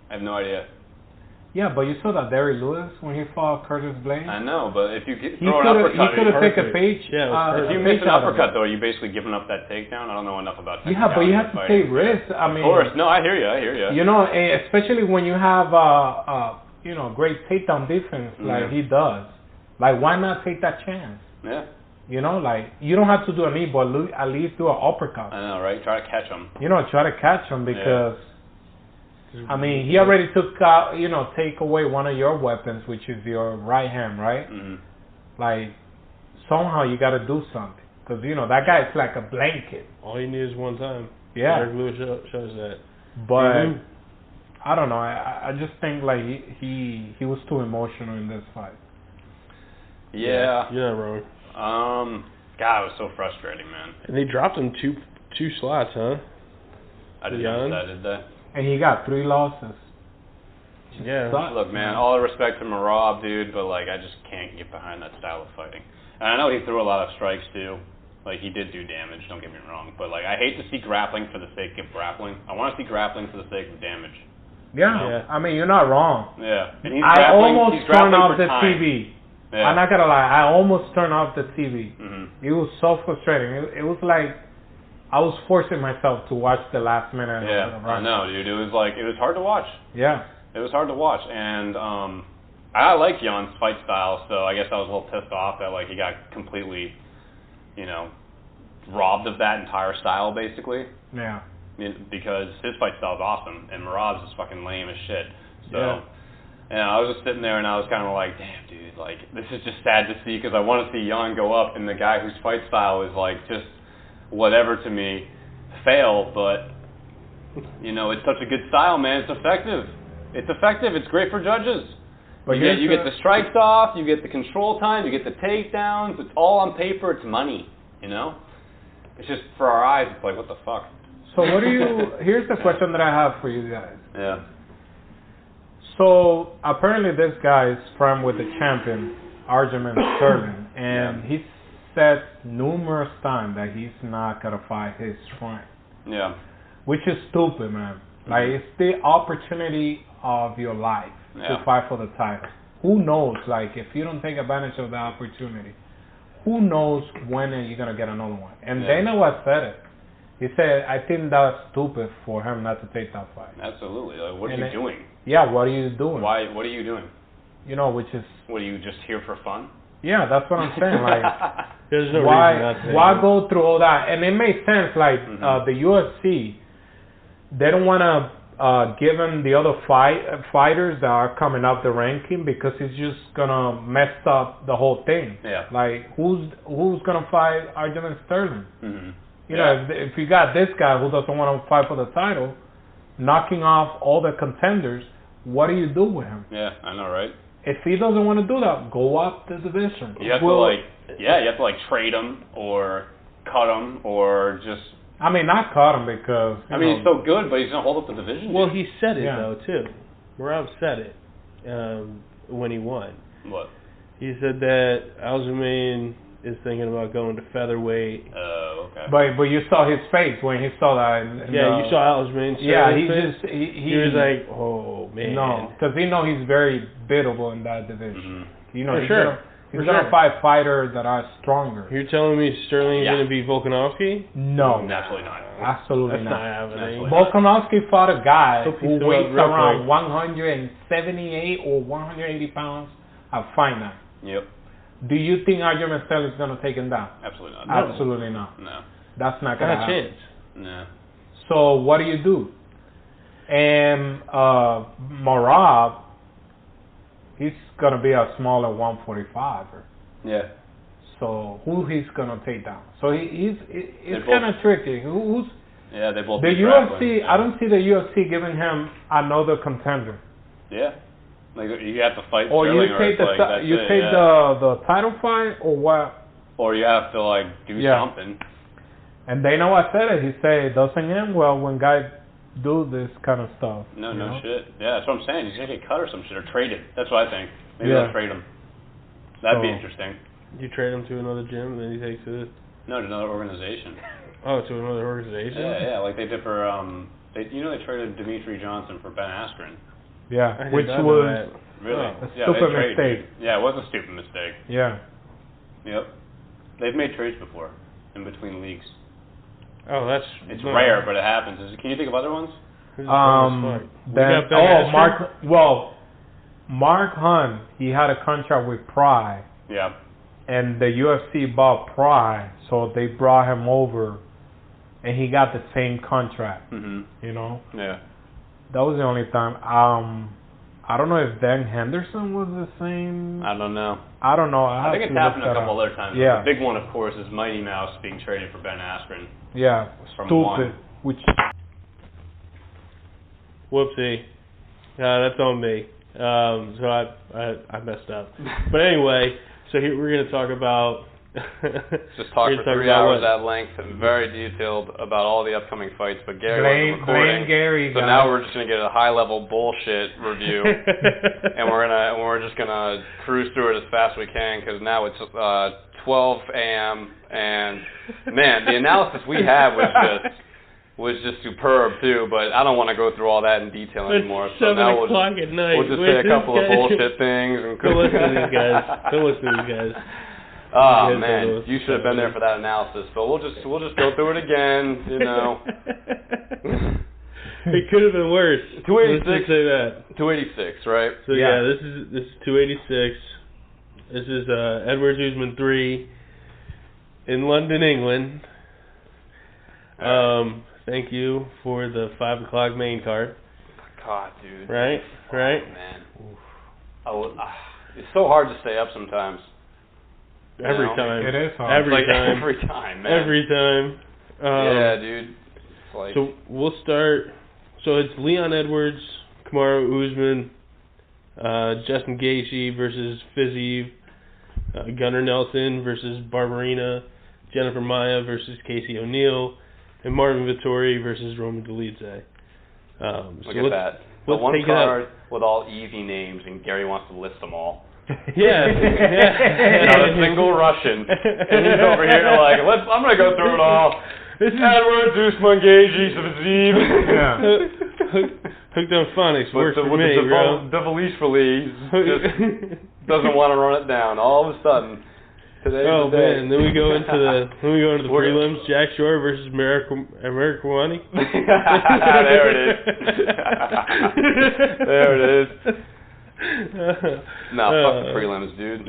I have no idea. Yeah, but you saw that Derry Lewis when he fought Curtis Blaine? I know, but if you throw an uppercut... He could have taken a page... if you miss an uppercut, though, are you basically giving up that takedown? I don't know enough about takedown. Yeah, but you have to take risks. I mean... Of course. No, I hear you. Especially when you have, great takedown defense like he does. Like, why not take that chance? Yeah. You don't have to do a knee, but at least do an uppercut. I know, right? Try to catch him. Try to catch him because... Yeah. I mean, he already took out, take away one of your weapons, which is your right hand, right? Mm-hmm. Like, somehow you got to do something. Because, that guy's like a blanket. All you need is one time. Yeah. Derek Lewis shows that. But, I don't know. I just think, like, he was too emotional in this fight. Yeah. You're not wrong. God, it was so frustrating, man. And they dropped him two slots, huh? I didn't know that, did they? And he got 3 losses. Yeah. Look, man, all the respect to Marab, dude, but, like, I just can't get behind that style of fighting. And I know he threw a lot of strikes, too. Like, he did do damage, don't get me wrong. But, like, I hate to see grappling for the sake of grappling. I want to see grappling for the sake of damage. Yeah. I mean, you're not wrong. Yeah. And I almost turned off the time. TV. Yeah. I'm not going to lie. I almost turned off the TV. Mm-hmm. It was so frustrating. It was like I was forcing myself to watch the last minute. Yeah, I know, dude. It was hard to watch. Yeah. It was hard to watch, and I like Jan's fight style, so I guess I was a little pissed off that like he got completely, robbed of that entire style, basically. Yeah. Because his fight style is awesome, and Merab's is fucking lame as shit. So, I was just sitting there, and I was kind of like, damn, dude, like, this is just sad to see, because I want to see Jan go up, and the guy whose fight style is, like, just whatever to me, fail, but, it's such a good style, man. It's effective. It's effective. It's great for judges. But you get the strikes off, you get the control time, you get the takedowns. It's all on paper. It's money, It's just, for our eyes, it's like, what the fuck? So here's the question that I have for you guys. Yeah. So apparently this guy is friend with the champion, Aljamain Sterling, and he said numerous times that he's not going to fight his friend. Yeah. Which is stupid, man. Like, it's the opportunity of your life to fight for the title. Who knows? Like, if you don't take advantage of the opportunity, who knows when you're going to get another one? And Dana White said it. He said, I think that's stupid for him not to take that fight. Absolutely. Like, what are you doing? Yeah, what are you doing? Why? What are you doing? Which is... What, are you just here for fun? Yeah, that's what I'm saying. Like, there's no reason not to. Why go through all that? And it makes sense. Like, the UFC, they don't want to give him the other fighters that are coming up the ranking because it's just going to mess up the whole thing. Yeah. Like, who's going to fight Aljamain Sterling? Mm-hmm. If you got this guy who doesn't want to fight for the title, knocking off all the contenders, what do you do with him? Yeah, I know, right? If he doesn't want to do that, go up the division. You have to trade him or cut him or just... I mean, not cut him because... he's so good, but he's going to hold up the division. Well, he said it, though, too. Merab said it when he won. What? He said that Aljamain is thinking about going to featherweight. Oh, okay. But you saw his face when he saw that. You saw Aljamain. Yeah, he was like, oh man. No, because he's very biddable in that division. Mm-hmm. He's gonna fight fighters that are stronger. You're telling me Sterling's gonna be Volkanovski? No, absolutely not. Absolutely That's not happening. Volkanovski fought a guy who weighs around quick. 178 or 180 pounds at fight night. Yep. Do you think Aljamain Sterling is going to take him down? Absolutely not. No. Absolutely not. No. That's not going to happen. Not a chance. No. So what do? And Merab, he's going to be a smaller 145er. Yeah. So who he's going to take down? So it's kind of tricky. Who's? Yeah, they both. The UFC. I don't see the UFC giving him another contender. Yeah. Like you have to fight or Sterling, you take the title fight, or what? Or you have to do something. And they know I said it. He said it doesn't end well when guys do this kind of stuff. No shit. Yeah, that's what I'm saying. He's gonna get cut or some shit or traded. That's what I think. Maybe they'll trade him. That'd be interesting. You trade him to another gym, and then he takes it. No, to another organization. Oh, to another organization. Yeah, like they did for they traded Dimitri Johnson for Ben Askren. Yeah, which was really a stupid mistake. Yeah, it was a stupid mistake. Yeah. Yep. They've made trades before in between leagues. Oh, it's rare, but it happens. Can you think of other ones? Mark Hunt, he had a contract with Pride. Yeah. And the UFC bought Pride, so they brought him over, and he got the same contract. Mm-hmm. Yeah. That was the only time. I don't know if Dan Henderson was the same. I don't know. I think it's happened a couple other times. Yeah. The big one, of course, is Mighty Mouse being traded for Ben Askren. Yeah. Stupid. Whoopsie. That's on me. So I messed up. But anyway, so here we're going to talk about... Just talk for 3 hours at length and very detailed about all the upcoming fights, but Gary wasn't recording. Blame Gary. So now we're just gonna get a high-level bullshit review, and we're just gonna cruise through it as fast as we can because now it's 12 a.m. and man, the analysis we had was just superb too. But I don't want to go through all that in detail anymore. So now we'll just say a couple of bullshit things and Don't listen to these guys. Oh man, you should have been there for that analysis. But we'll just go through it again. It could have been worse. 286. Let's just say that. 286, right? So yeah, this is 286. This is Edwards Usman 3 in London, England. Thank you for the 5 o'clock main card. God, dude. Right. Oh, man. It's so hard to stay up sometimes. Every time. It is hard. Every time, man. Every time. Yeah, dude. It's like... So we'll start. So it's Leon Edwards, Kamaru Usman, Justin Gaethje versus Fiziev, Gunnar Nelson versus Barbarena, Jennifer Maia versus Casey O'Neill, and Marvin Vettori versus Roman Dolidze. Look at that. The one card with all easy names, and Gary wants to list them all. Yeah. Not a single Russian. And he's over here like, I'm going to go through it all. This is Edwards, Usman, Gaethje, Fiziev. Yeah. Hooked on phonics works for me, bro. Devilish just doesn't want to run it down. All of a sudden, today's the day. Man, then we go into the prelims. Jack Shore versus Amerikwani. There it is. There it is. No, fuck the prelims, dude.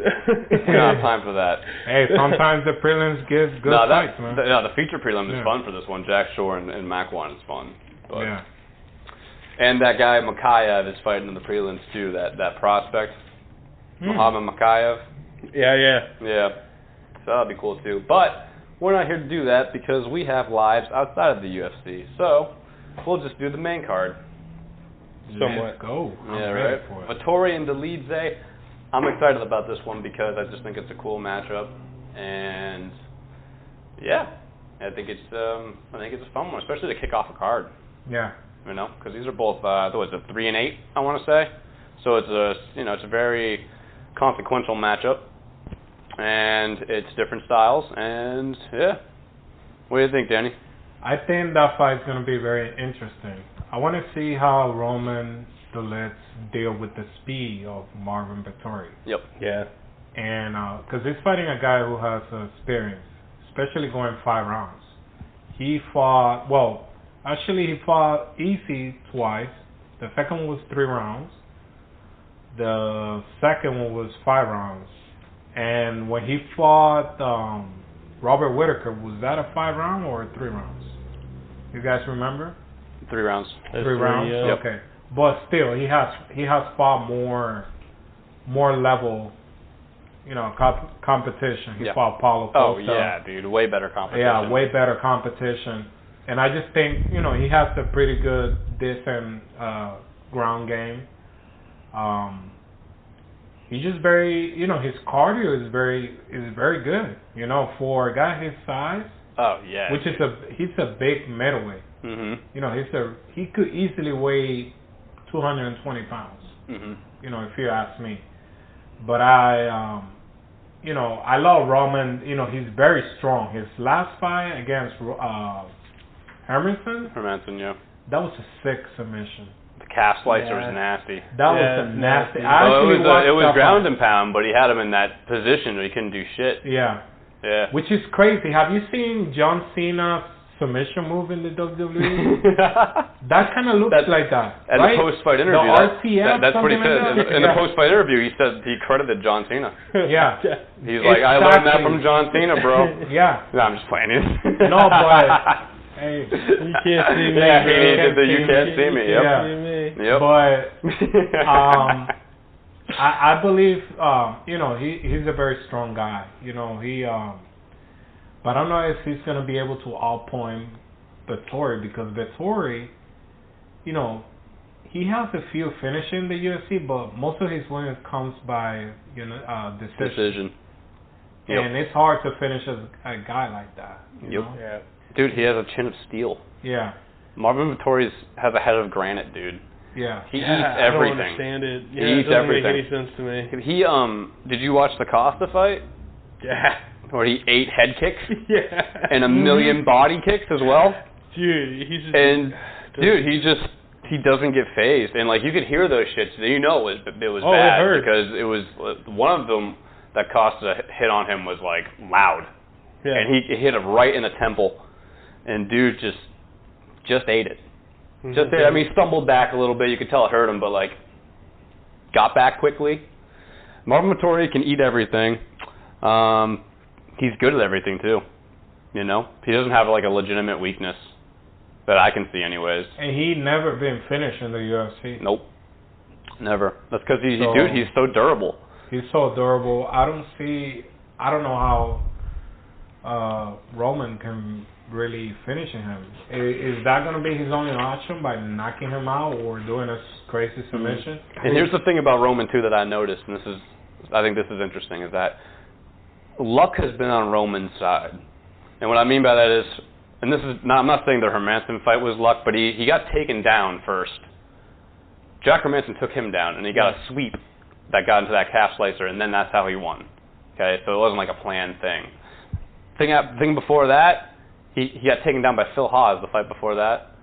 We don't have time for that. Hey, sometimes the prelims give good fights, man. The feature prelim is fun for this one. Jack Shore and Makwan is fun. But, yeah. And that guy Makayev is fighting in the prelims too. That prospect, Muhammad Makayev. Yeah. So that'll be cool too. But we're not here to do that because we have lives outside of the UFC. So we'll just do the main card. Somewhat. Let's go. Yeah, right. Vettori and Dolidze. I'm excited about this one because I just think it's a cool matchup, and yeah, I think it's a fun one, especially to kick off a card. Yeah. Because these are both 3 and 8, I want to say. So it's a very consequential matchup, and it's different styles, and yeah. What do you think, Danny? I think that fight's going to be very interesting. I want to see how Roman Dolidze deal with the speed of Marvin Vettori. Yep. Yeah. And because he's fighting a guy who has experience, especially going 5 rounds. He fought easy twice. The second one was 3 rounds. The second one was 5 rounds. And when he fought Robert Whittaker, was that a 5 round or 3 rounds? You guys remember? 3 rounds. 3 rounds? Yeah. Yep. Okay. But still, he has fought more level, competition. He fought Paulo Costa. Oh, yeah, dude. Way better competition. Yeah, way better competition. And I just think, he has a pretty good, decent ground game. He's just very, his cardio is very good. For a guy his size. Oh yeah. He's a big middleweight. Mhm. He could easily weigh 220 pounds. Mhm. If you ask me. But I love Roman. He's very strong. His last fight against Hermanson, yeah. that was a sick submission. The calf slicer was nasty. That was nasty. It was ground and pound, but he had him in that position where he couldn't do shit. Yeah. Yeah. Which is crazy. Have you seen John Cena's submission move in the WWE? That kind of looks like that. And right? the post-fight interview. The RTF, that's what he said. Like in the post-fight interview, he said he credited John Cena. Yeah. He's like, I learned that from John Cena, bro. Yeah. No, I'm just playing it. No, but hey, you can't see me. Yeah, he did the you can't see me. Yep. Yeah. Yep. But I believe he's a very strong guy. But I don't know if he's going to be able to outpoint Vettori because Vettori, he has a few finishes in the UFC, but most of his wins comes by decision. Yep. And it's hard to finish a guy like that. You know? Yeah. Dude, he has a chin of steel. Yeah. Marvin Vettori has a head of granite, dude. Yeah. He eats everything. I don't understand it. He eats everything. Make any sense to me. He did you watch the Costa fight? Yeah. Where he 8 head kicks? Yeah. And 1 million body kicks as well? Dude, he's just... he doesn't get phased. And, you could hear those shits. It was bad. It hurt. Because it was, one of them, that caused a hit on him was like loud. Yeah. And he hit him right in the temple, and dude just ate it. Just ate it. I mean, he stumbled back a little bit. You could tell it hurt him, but like got back quickly. Marvin Vettori can eat everything. He's good at everything too. You know, he doesn't have like a legitimate weakness that I can see, anyways. And he never been finished in the UFC. Nope, never. That's because he's so durable. He's so durable. I don't know how Roman can really finish him. Is that going to be his only option, by knocking him out or doing a crazy submission? And here's the thing about Roman too that I noticed, and I think this is interesting, is that luck has been on Roman's side. And what I mean by that is, and this is not, I'm not saying the Hermanson fight was luck, but he got taken down first. Jack Hermanson took him down, and he got a sweep that got into that calf slicer, and then that's how he won. Okay, so it wasn't like a planned thing. Thing before that, he got taken down by Phil Haas the fight before that,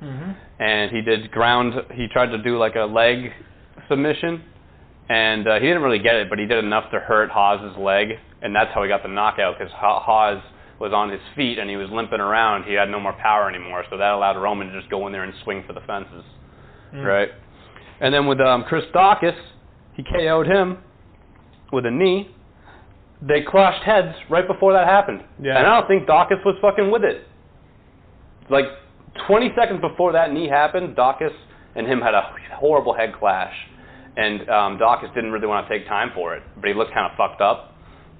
and he tried to do like a leg submission, and he didn't really get it, but he did enough to hurt Haas's leg, and that's how he got the knockout, because Haas was on his feet and he was limping around. He had no more power anymore, so that allowed Roman to just go in there and swing for the fences, right? And then with Chris Daukaus, he KO'd him with a knee. They clashed heads right before that happened. Yeah. And I don't think Daukaus was fucking with it. Like 20 seconds before that knee happened, Daukaus and him had a horrible head clash. And Daukaus didn't really want to take time for it, but he looked kind of fucked up.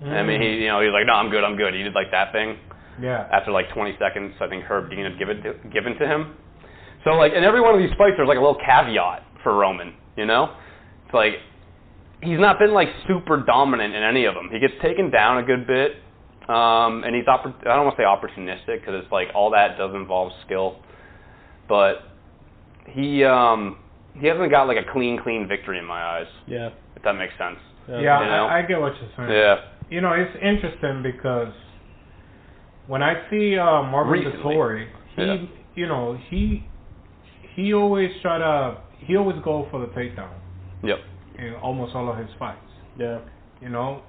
I mean, he was like, no, I'm good. He did like that thing. Yeah. After like 20 seconds, I think Herb Dean had given to him. So like, in every one of these fights, there's like a little caveat for Roman, you know? It's like, he's not been like super dominant in any of them. He gets taken down a good bit, and he's, I don't want to say opportunistic, because it's like all that does involve skill. But he hasn't got like a clean victory in my eyes. Yeah. If that makes sense. Yeah, you know? I get what you're saying. Yeah. You know, it's interesting because when I see Marvin Vettori, he always go for the takedown. Yep. In almost all of his fights. Yeah. You know,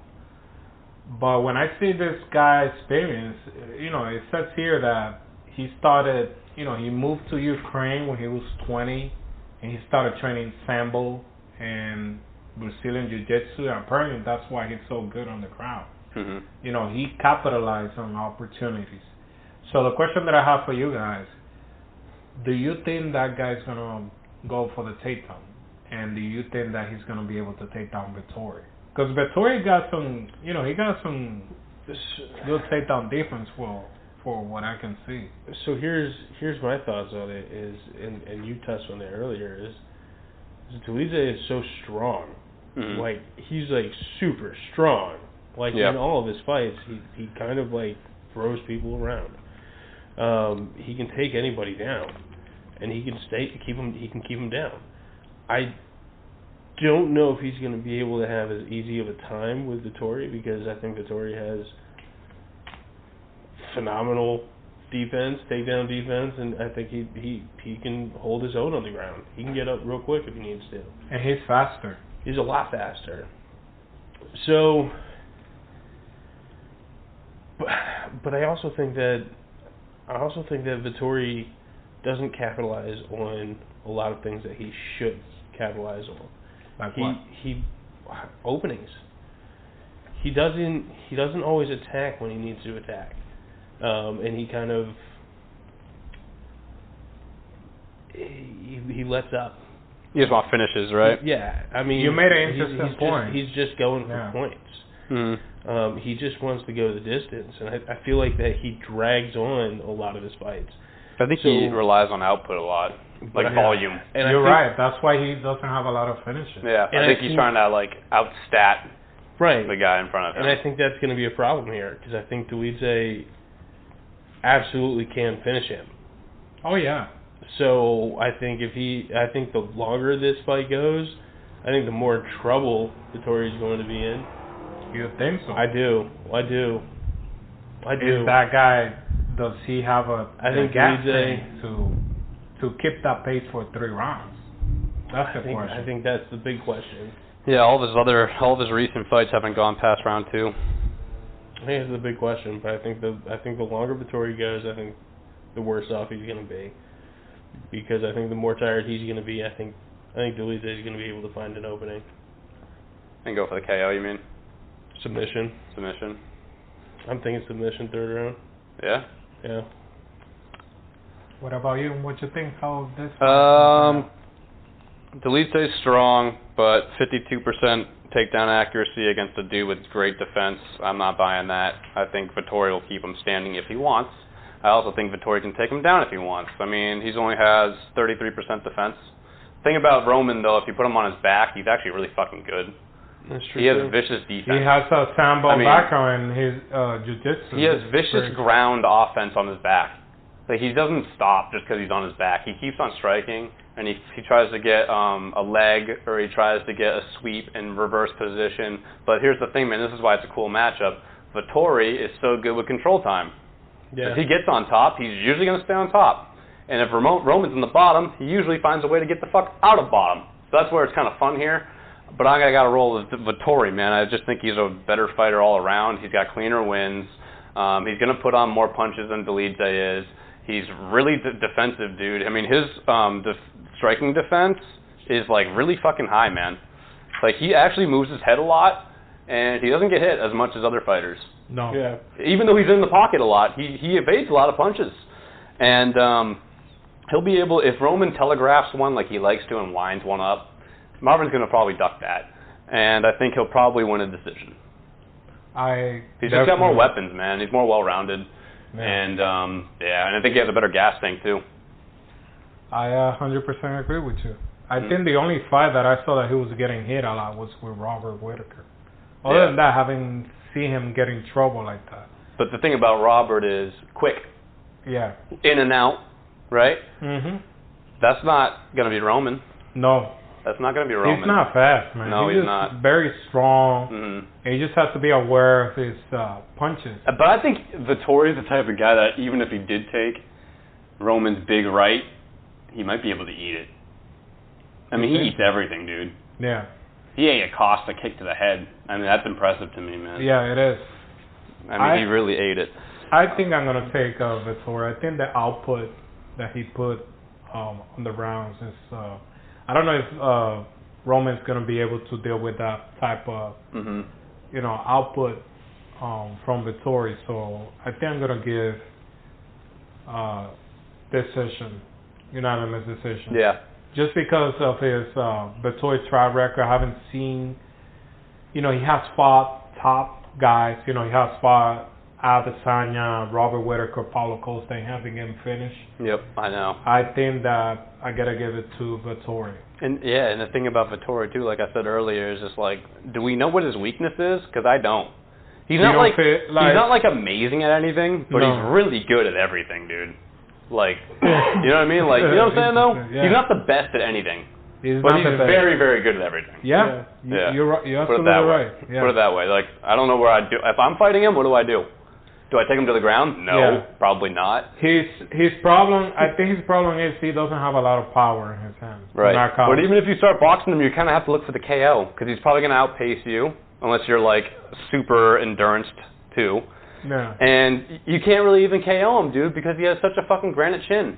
but when I see this guy's experience, you know, it says here that he started, you know, he moved to Ukraine when he was 20, and he started training Sambo and Brazilian Jiu-Jitsu, and apparently that's why he's so good on the ground. You know, he capitalized on opportunities. So the question that I have for you guys, do you think that guy's going to go for the takedown? And do you think that he's going to be able to take down Vettori? Because Vettori got some, you know, he got some good takedown defense for what I can see. So here's my thoughts on it is, and you touched on it earlier, is Dolidze is so strong. Like, he's like super strong. Like, in all of his fights, he kind of like throws people around. He can take anybody down, and he can keep him down. I don't know if he's going to be able to have as easy of a time with Vettori, because I think Vettori has phenomenal defense, takedown defense, and I think he can hold his own on the ground. He can get up real quick if he needs to. And he's faster. He's a lot faster. So, but I also think that Vettori doesn't capitalize on a lot of things that he should capitalize on. Like what? He openings. He doesn't always attack when he needs to attack, and he kind of he lets up. He just wants finishes, right? Yeah, I mean, you made an interesting point. He's just going for points. He just wants to go the distance, and I feel like that he drags on a lot of his fights. I think he relies on output a lot, like volume. And you're right. That's why he doesn't have a lot of finishes. Yeah, I think he's trying to like outstat the guy in front of him. And I think that's going to be a problem here, because I think Dolidze absolutely can finish him. Oh yeah. So I think the longer this fight goes, I think the more trouble Vettori's going to be in. You think so? I do. Is that guy? Does he have a gap to keep that pace for 3 rounds? That's the question. I think that's the big question. Yeah, all of his recent fights haven't gone past round 2. I think it's a big question, but I think the longer Vettori goes, I think the worse off he's going to be. Because I think the more tired he's going to be, I think Dolidze is going to be able to find an opening. And go for the KO, you mean? Submission. I'm thinking submission, 3rd round. Yeah? Yeah. What about you? What you think? How this? Dolidze's strong, but 52% takedown accuracy against a dude with great defense. I'm not buying that. I think Vettori will keep him standing if he wants. I also think Vettori can take him down if he wants. I mean, he only has 33% defense. The thing about Roman, though, if you put him on his back, he's actually really fucking good. That's true. He has vicious defense. He has a sambo background in his jiu-jitsu. He has vicious ground offense on his back. Like, he doesn't stop just because he's on his back. He keeps on striking, and he tries to get a leg, or he tries to get a sweep in reverse position. But here's the thing, man. This is why it's a cool matchup. Vettori is so good with control time. Yeah. If he gets on top, he's usually going to stay on top. And if Roman's in the bottom, he usually finds a way to get the fuck out of bottom. So that's where it's kind of fun here. But I got to roll with Vettori, man. I just think he's a better fighter all around. He's got cleaner wins. He's going to put on more punches than Dolidze is. He's really defensive, dude. I mean, his striking defense is, like, really fucking high, man. Like, he actually moves his head a lot, and he doesn't get hit as much as other fighters. No. Yeah. Even though he's in the pocket a lot, he evades a lot of punches. And he'll be able, if Roman telegraphs one like he likes to and winds one up, Marvin's going to probably duck that. And I think he'll probably win a decision. He's just got more weapons, man. He's more well-rounded. Yeah. And, and I think he has a better gas tank, too. I 100% agree with you. I think the only fight that I saw that he was getting hit a lot was with Robert Whittaker. Other than that, I haven't seen him get in trouble like that. But the thing about Robert is quick. Yeah. In and out, right? Mm-hmm. That's not going to be Roman. No. That's not going to be Roman. He's not fast, man. No, he's not. Very strong. Mm-hmm. And he just has to be aware of his punches. But I think Vettori's the type of guy that even if he did take Roman's big right, he might be able to eat it. I mean, he eats everything, dude. Yeah. He ate a Costa kick to the head. I mean, that's impressive to me, man. Yeah, it is. I mean, he really ate it. I think I'm going to take Vettori. I think the output that he put on the rounds is... I don't know if Roman's going to be able to deal with that type of, output from Vettori. So I think I'm going to give decision, unanimous decision. Yeah. Just because of his Vettori track record, I haven't seen, he has fought top guys. He has fought Adesanya, Robert Whittaker, Paulo Costa, and having him finish. Yep, I know. I think that I gotta give it to Vettori. And the thing about Vettori too, like I said earlier, is just like, do we know what his weakness is? Because I don't. He's not he's not like amazing at anything, but he's really good at everything, dude. Like, you know what I mean? Like, you know what I'm saying though? Yeah. He's not the best at anything. But he's very, very good at everything. Yeah. You're right. You're absolutely right. Yeah. Put it that way. Like, I don't know where I'd do. If I'm fighting him, what do I do? Do I take him to the ground? No, probably not. His problem, I think his problem is he doesn't have a lot of power in his hands. Right. But even if you start boxing him, you kind of have to look for the KO because he's probably going to outpace you unless you're like super endurance too. Yeah. And you can't really even KO him, dude, because he has such a fucking granite chin.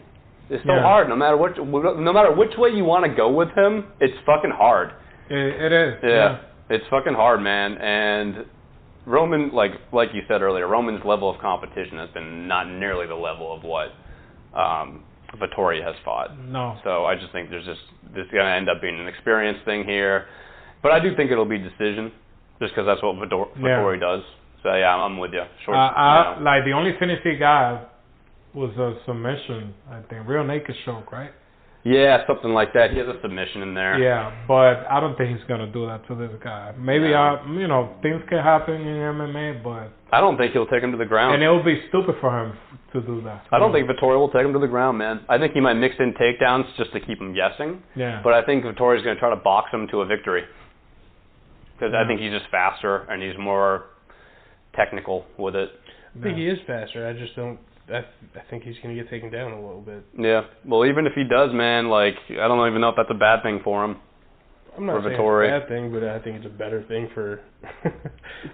It's so hard. No matter which way you want to go with him, it's fucking hard. It is. Yeah. It's fucking hard, man. And Roman, like you said earlier, Roman's level of competition has been not nearly the level of what Vettori has fought. No. So I just think there's going to end up being an experience thing here. But I do think it'll be decision, just because that's what Vettori does. So yeah, I'm with you. Like the only finish he got was a submission, I think. Real naked choke, right? Yeah, something like that. He has a submission in there. Yeah, but I don't think he's going to do that to this guy. Maybe, things can happen in MMA, but... I don't think he'll take him to the ground. And it will be stupid for him to do that. I don't think Vettori will take him to the ground, man. I think he might mix in takedowns just to keep him guessing. Yeah. But I think Vettori's going to try to box him to a victory. Because I think he's just faster and he's more technical with it. I think he is faster. I just don't... I think he's going to get taken down a little bit. Yeah. Well, even if he does, man, like, I don't even know if that's a bad thing for him. I'm not saying Vettori. it's a bad thing, but I think it's a better thing for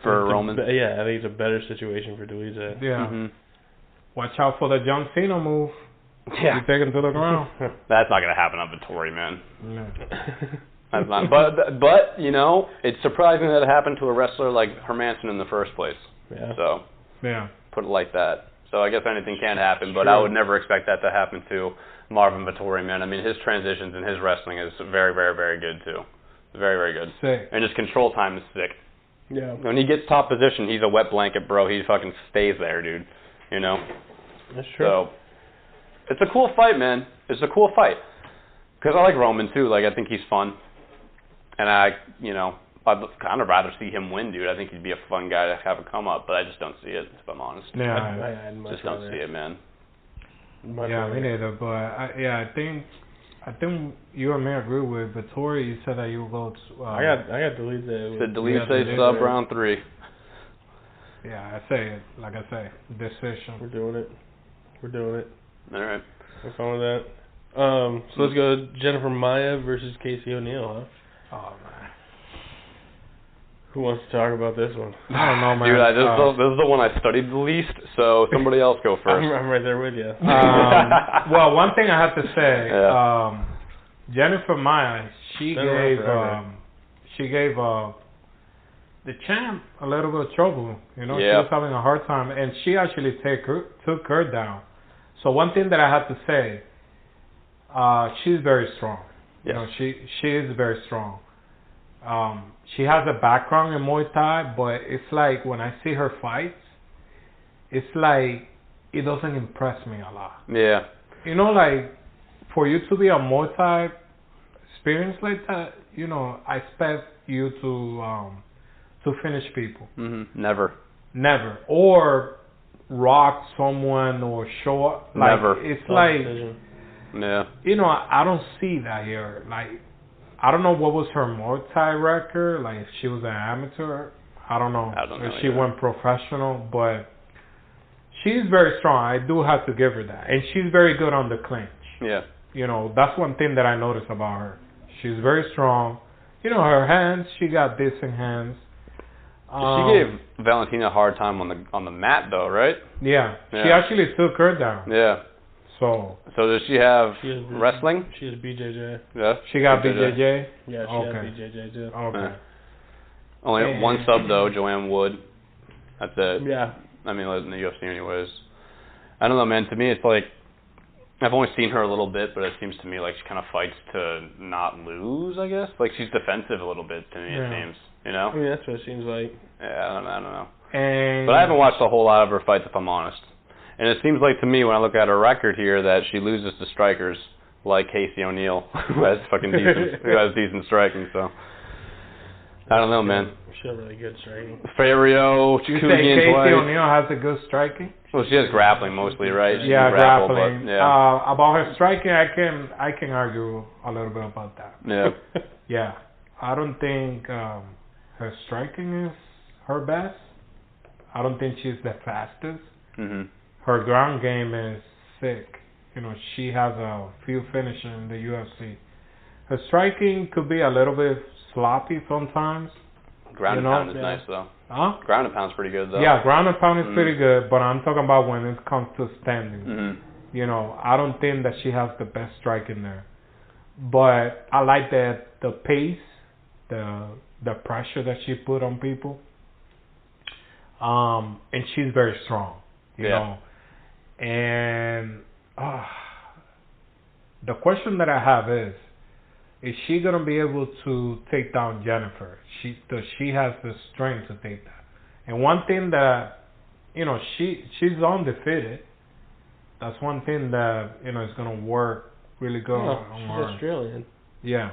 for Roman. Yeah, I think it's a better situation for Dolidze. Yeah. Mm-hmm. Watch out for the John Cena move. Yeah. You take him to the ground. That's not gonna happen on Vettori, man. No. That's not. But you know, it's surprising that it happened to a wrestler like Hermanson in the first place. Yeah. So Yeah. put it like that. So I guess anything can happen, but True. I would never expect that to happen to Marvin Vettori, man. I mean, his transitions and his wrestling is very, very, very good too. Very, very good. Sick. And his control time is sick. Yeah. When he gets top position, he's a wet blanket, bro. He fucking stays there, dude. You know. That's true. So it's a cool fight, man. It's a cool fight. Because I like Roman too. Like, I think he's fun. And I'd kind of rather see him win, dude. I think he'd be a fun guy to have a come up, but I just don't see it, if I'm honest. Yeah. I'd much Just don't rather- see it, man. much Yeah, rather. me neither. But I think you and me agree with Vettori. You said that you go to. I got Dolidze. Said Yeah, Dolidze sub round 3. Yeah, I say it. Like I say, decision. We're doing it. All right. We're fine with that. So let's go Jennifer Maia versus Casey O'Neill, huh? Oh man. Who wants to talk about this one? I don't know, man. Dude, this is the one I studied the least, so somebody else go first. I'm right there with you. Well, one thing I have to say, Yeah. Jennifer Maia, she Been around gave the champ a little bit of trouble. You know, Yeah. she was having a hard time, and she actually took her down. So one thing that I have to say, she's very strong. Yes. You know, she is very strong. She has a background in Muay Thai, but it's like when I see her fights, it's like it doesn't impress me a lot. Yeah. You know, like for you to be a Muay Thai experience like that, you know, I expect you to finish people. Never. Never. Or rock someone or show up. Like, Never. It's like, Decision. Yeah. you know, I don't see that here. Like, I don't know what was her Muay Thai record. Like, if she was an amateur, I don't know. I don't know If she either. went professional, but she's very strong. I do have to give her that. And she's very good on the clinch. Yeah. You know, that's one thing that I notice about her. She's very strong. You know, her hands, she got decent hands. She gave Valentina a hard time on the mat, though, right? Yeah. Yeah. She actually took her down. Yeah. So, So does she have She has wrestling? She has BJJ. Yeah. she got BJJ. BJJ. Yeah, she Okay. has BJJ too. Okay. Yeah. Only one sub though, Joanne Wood. That's it. Yeah. I mean, in the UFC anyways. I don't know, man. To me, it's like I've only seen her a little bit, but it seems to me like she kind of fights to not lose. I guess like she's defensive a little bit to me. Yeah. It seems, you know. I mean, that's what it seems like. Yeah, I don't know. And But I haven't watched a whole lot of her fights, if I'm honest. And it seems like to me, when I look at her record here, that she loses to strikers like Casey O'Neill, who has decent striking. So I don't know, man. She has really good striking. Ferrio, you say Kugian Casey twice. O'Neill has a good striking? Well, she has grappling mostly, right? She Yeah, can grapple, grappling. But, yeah. About her striking, I can argue a little bit about that. Yeah. Yeah, I don't think her striking is her best. I don't think she's the fastest. Mhm. Her ground game is sick. You know, she has a few finishes in the UFC. Her striking could be a little bit sloppy sometimes. Ground and You know, pound is yeah. nice though. Huh? Ground and pound's pretty good though. Yeah, ground and pound is Mhm. pretty good, but I'm talking about when it comes to standing. Mhm. You know, I don't think that she has the best striking there. But I like the pace, the pressure that she put on people. And she's very strong, you Yeah. know. And the question that I have is she going to be able to take down Jennifer? Does she has the strength to take that? And one thing that, you know, she's undefeated. That's one thing that, you know, is going to work really good Oh, on she's her. Australian. Yeah.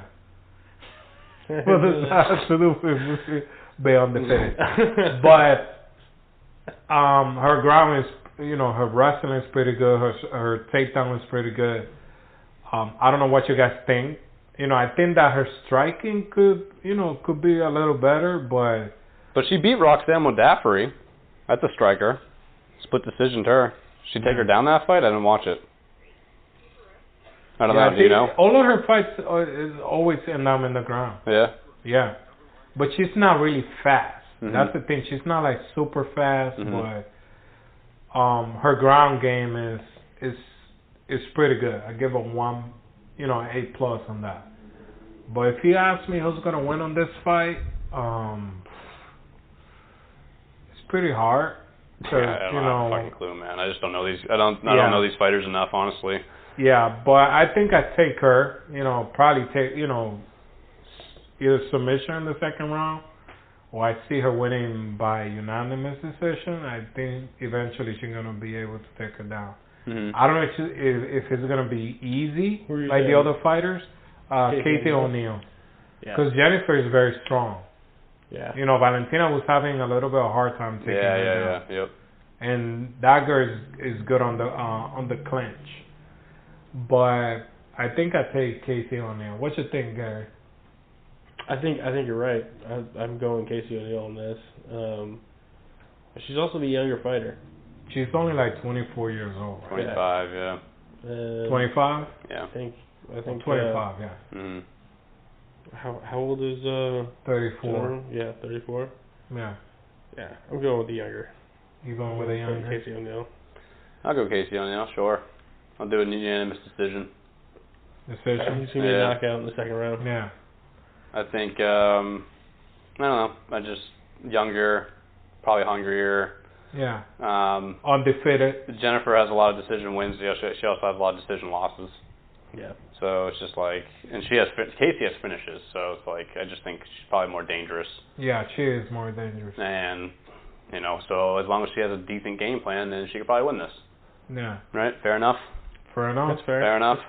What does that have to do with being undefeated? But her ground is, you know, her wrestling is pretty good. Her takedown is pretty good. I don't know what you guys think. You know, I think that her striking could be a little better, but But she beat Roxanne Modafferi. That's a striker. Split decision to her. She take her down that fight? I didn't watch it. I don't know. Do you know? All of her fights is always end up in the ground. Yeah. Yeah, but she's not really fast. Mm-hmm. That's the thing. She's not like super fast, Mm-hmm. but her ground game is pretty good. I give her one, A+ on that. But if you ask me who's gonna win on this fight, it's pretty hard. Yeah, I don't have a fucking clue, man. I just don't know these. I don't know these fighters enough, honestly. Yeah, but I think I take her. Probably take either submission in the second round, or I see her winning by unanimous decision. I think eventually she's gonna be able to take her down. Mm-hmm. I don't know if it's gonna be easy like the other fighters. Gaethje O'Neal, because Jennifer is very strong. Yeah. Valentina was having a little bit of a hard time taking her down. Yeah. Yep. And that girl is good on the clinch. But I think I take Gaethje O'Neal. What you think, Gary? I think you're right. I'm going Gaethje O'Neal on this. She's also the younger fighter. She's only like 24 years old. 25, yeah. 25? Yeah. I think 25, yeah. Mm-hmm. How old is 34. Yeah, 34. Yeah. Yeah, I'm going with the younger. You going with the younger? Gaethje O'Neal. I'll go Gaethje O'Neal, sure. I'll do a unanimous decision. Decision? He's going to be a knockout in the second round. Yeah. I think, I don't know, I just younger, probably hungrier. Yeah. Undefeated. Jennifer has a lot of decision wins. She also has a lot of decision losses. Yeah. So it's just like, and Casey has finishes, so it's like, I just think she's probably more dangerous. Yeah, she is more dangerous. And, so as long as she has a decent game plan, then she could probably win this. Yeah. Right? Fair enough? Fair enough. That's fair. Fair enough?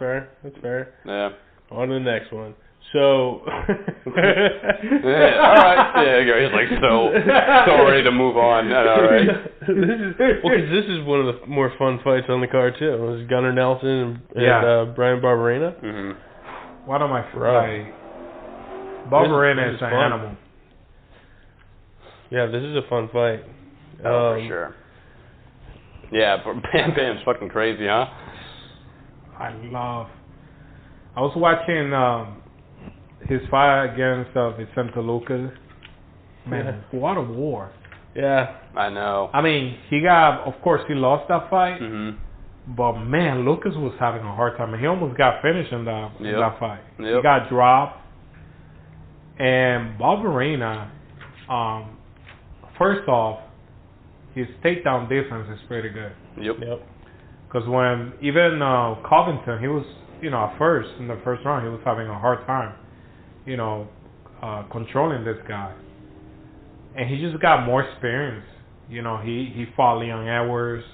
That's fair. Yeah. On to the next one. So. Yeah, all right. Yeah, he's like so ready to move on. All right. This is one of the more fun fights on the card too. It was Gunnar Nelson and Brian Barbarena. Mm-hmm. One of my favorites. Barbarena is an animal. Yeah, this is a fun fight. Oh, for sure. Yeah, but Bam Bam's fucking crazy, huh? I was watching his fight against Vicente Luque. Man, what a war. Yeah. I know. I mean, he lost that fight. Mm-hmm. But, man, Lucas was having a hard time. He almost got finished in that fight. Yep. He got dropped. And Barbarena, first off, his takedown defense is pretty good. Yep. Because when even Covington, he was, at first, in the first round, he was having a hard time, controlling this guy. And he just got more experience. He fought Leon Edwards.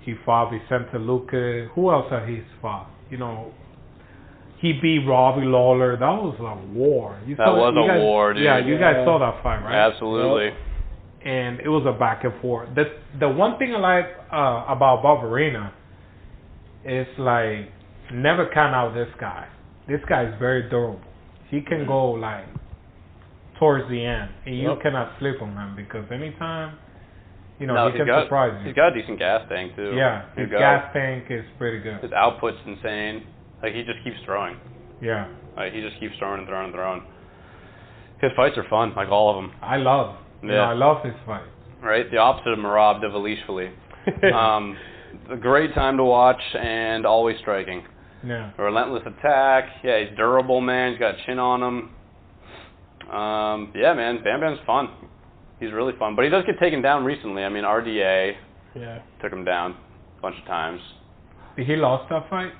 He fought Vicente Luque. Who else had he fought? He beat Robbie Lawler. That was a war. That was a war, dude. Yeah, you guys saw that fight, right? Absolutely. Yep. And it was a back and forth. The one thing I like about Barbarena is like never count out this guy. This guy is very durable. He can go like towards the end, and you cannot sleep on him because anytime he can surprise you. He's got a decent gas tank too. Yeah, his gas tank is pretty good. His output's insane. Like he just keeps throwing. Yeah. Like he just keeps throwing and throwing and throwing. His fights are fun, like all of them. I love. I love his fight. Right, the opposite of Merab Dvalishvili. A great time to watch and always striking. Yeah. A relentless attack. Yeah, he's durable, man. He's got a chin on him. Yeah, man, Bam Bam's fun. He's really fun, but he does get taken down recently. I mean, RDA took him down a bunch of times. Did he lost that fight?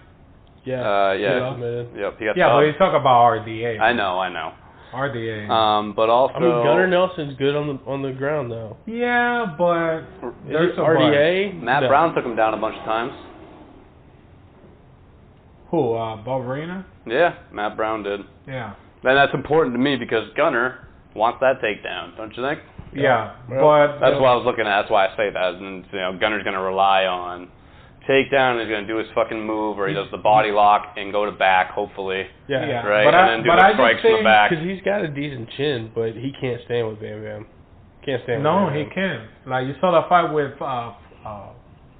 Yeah. He lost. Yep. He got but you talk about RDA. I know. RDA. But also, I mean, Gunnar Nelson's good on the ground though. Yeah, but there's a RDA. Matt Brown took him down a bunch of times. Who? Barbarena? Yeah, Matt Brown did. Yeah. And that's important to me because Gunnar wants that takedown, don't you think? Yeah, but that's what I was looking at. That's why I say that. And Gunnar's going to rely on takedown. He's going to do his fucking move, or he does the body lock and go to back, hopefully. Yeah. Right. And then do the strikes in the back. Because he's got a decent chin, but he can't stand with Bam Bam. Can't stand. No, with Bam Bam. he can't. Like you saw that fight with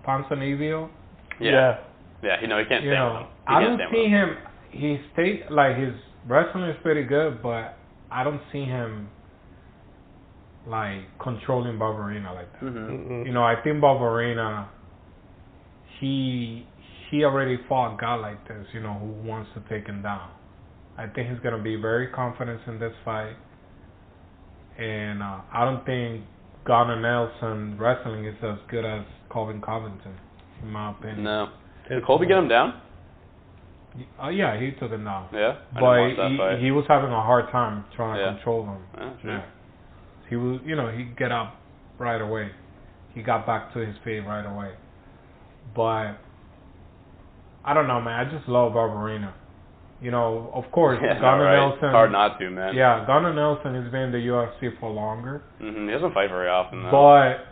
Ponzinibbio. Yeah. Yeah, he can't stand with him. I don't see him. His wrestling is pretty good, but I don't see him like controlling Barbarena like that. Mm-hmm. I think Barbarena, he already fought a guy like this, who wants to take him down. I think he's gonna be very confident in this fight, and I don't think Gunnar Nelson wrestling is as good as Colby Covington, in my opinion. No. Did Colby get him down? Yeah, he took him down. Yeah, but he was having a hard time trying to control him. Yeah. He was, he'd get up right away. He got back to his feet right away. But I don't know, man. I just love Barbarena. Of course, Gunnar Nelson. It's hard not to, man. Yeah, Gunnar Nelson has been in the UFC for longer. He doesn't fight very often, though. But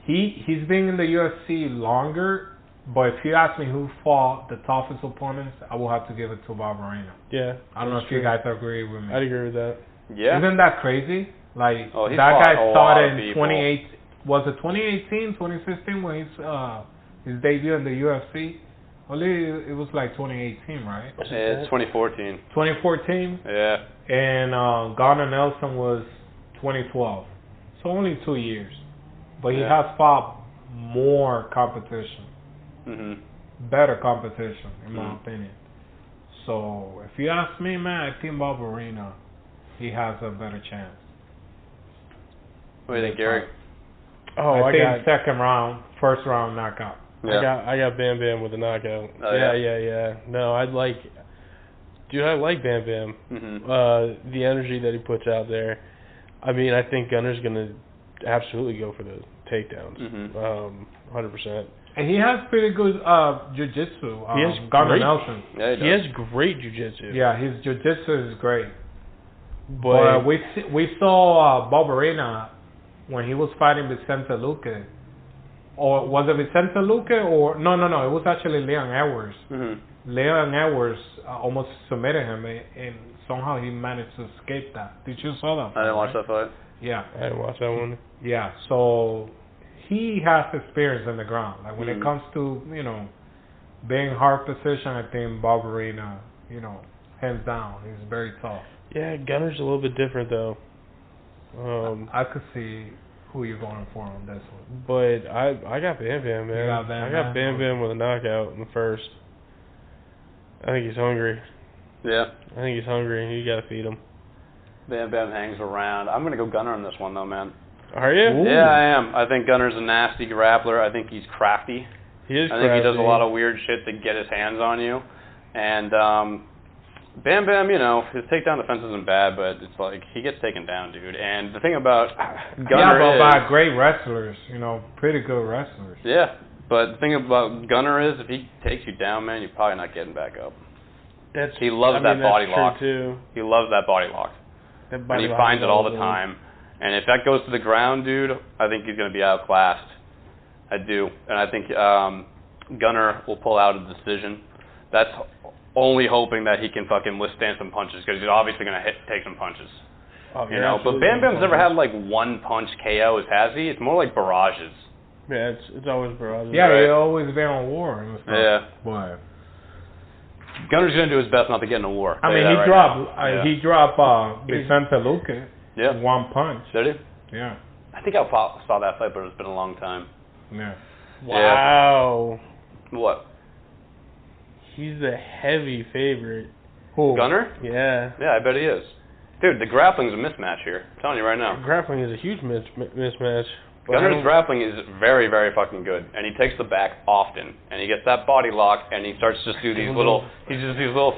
he's been in the UFC longer. But if you ask me who fought the toughest opponents, I will have to give it to Barbarena. Yeah. I don't know if you guys agree with me. I'd agree with that. Yeah. Isn't that crazy? Like, that guy started in 2018. Was it 2018, 2015 when his debut in the UFC? Only it was like 2018, right? It's 2014. 2014? Yeah. And Gunnar Nelson was 2012. So only 2 years. But he has fought more competition. Better competition, in my opinion. So, if you ask me, man, I think Barbarena, he has a better chance. What do you think, Gary? I think second round, first round knockout. Yeah. I got Bam Bam with a knockout. Oh, yeah. No, I like Bam Bam. The energy that he puts out there. I mean, I think Gunner's gonna absolutely go for the takedowns. 100%. And he has pretty good jiu-jitsu. Gunnar Nelson. Yeah, he has great jiu-jitsu. Yeah, his jiu-jitsu is great. But we saw Barbarena when he was fighting Vicente Luque. Or was it Vicente Luque or... No, it was actually Leon Edwards. Leon Edwards almost submitted him, and somehow he managed to escape that. Did you saw that fight? I didn't watch that fight. Yeah. I didn't watch that one. Yeah, so... He has experience on the ground. Like when it comes to, being hard position, I think Barbarena, hands down, he's very tough. Yeah, Gunner's a little bit different though. I could see who you're going for on this one. But I got Bam Bam, man. I got Bam Bam with a knockout in the first. I think he's hungry. Yeah. I think he's hungry, and you got to feed him. Bam Bam hangs around. I'm going to go Gunner on this one, though, man. Are you? Ooh. Yeah, I am. I think Gunner's a nasty grappler. I think he's crafty. He is crafty. I think he does a lot of weird shit to get his hands on you. And Bam Bam, his takedown defense isn't bad, but it's like he gets taken down, dude. And the thing about Gunner is... by great wrestlers, pretty good wrestlers. Yeah, but the thing about Gunner is if he takes you down, man, you're probably not getting back up. He loves that body lock. Too. He loves that body lock. And he finds it all the time. And if that goes to the ground, dude, I think he's going to be outclassed. I do. And I think Gunner will pull out a decision. That's only hoping that he can fucking withstand some punches, because he's obviously going to take some punches. But Bam Bam's never had like one punch KOs, has he? It's more like barrages. Yeah, it's always barrages. Yeah, right? He's always been on war and stuff. Yeah. But Gunner's going to do his best not to get in a war. I mean, he dropped Vicente Luque. Yeah. One punch. Did he? Yeah. I think I saw that fight, but it's been a long time. Yeah. Wow. Yeah. What? He's the heavy favorite. Who? Gunner? Yeah. Yeah, I bet he is. Dude, the grappling's a mismatch here. I'm telling you right now. Grappling is a huge mismatch. Gunner's grappling is very, very fucking good, and he takes the back often, and he gets that body lock, and he starts to just do these little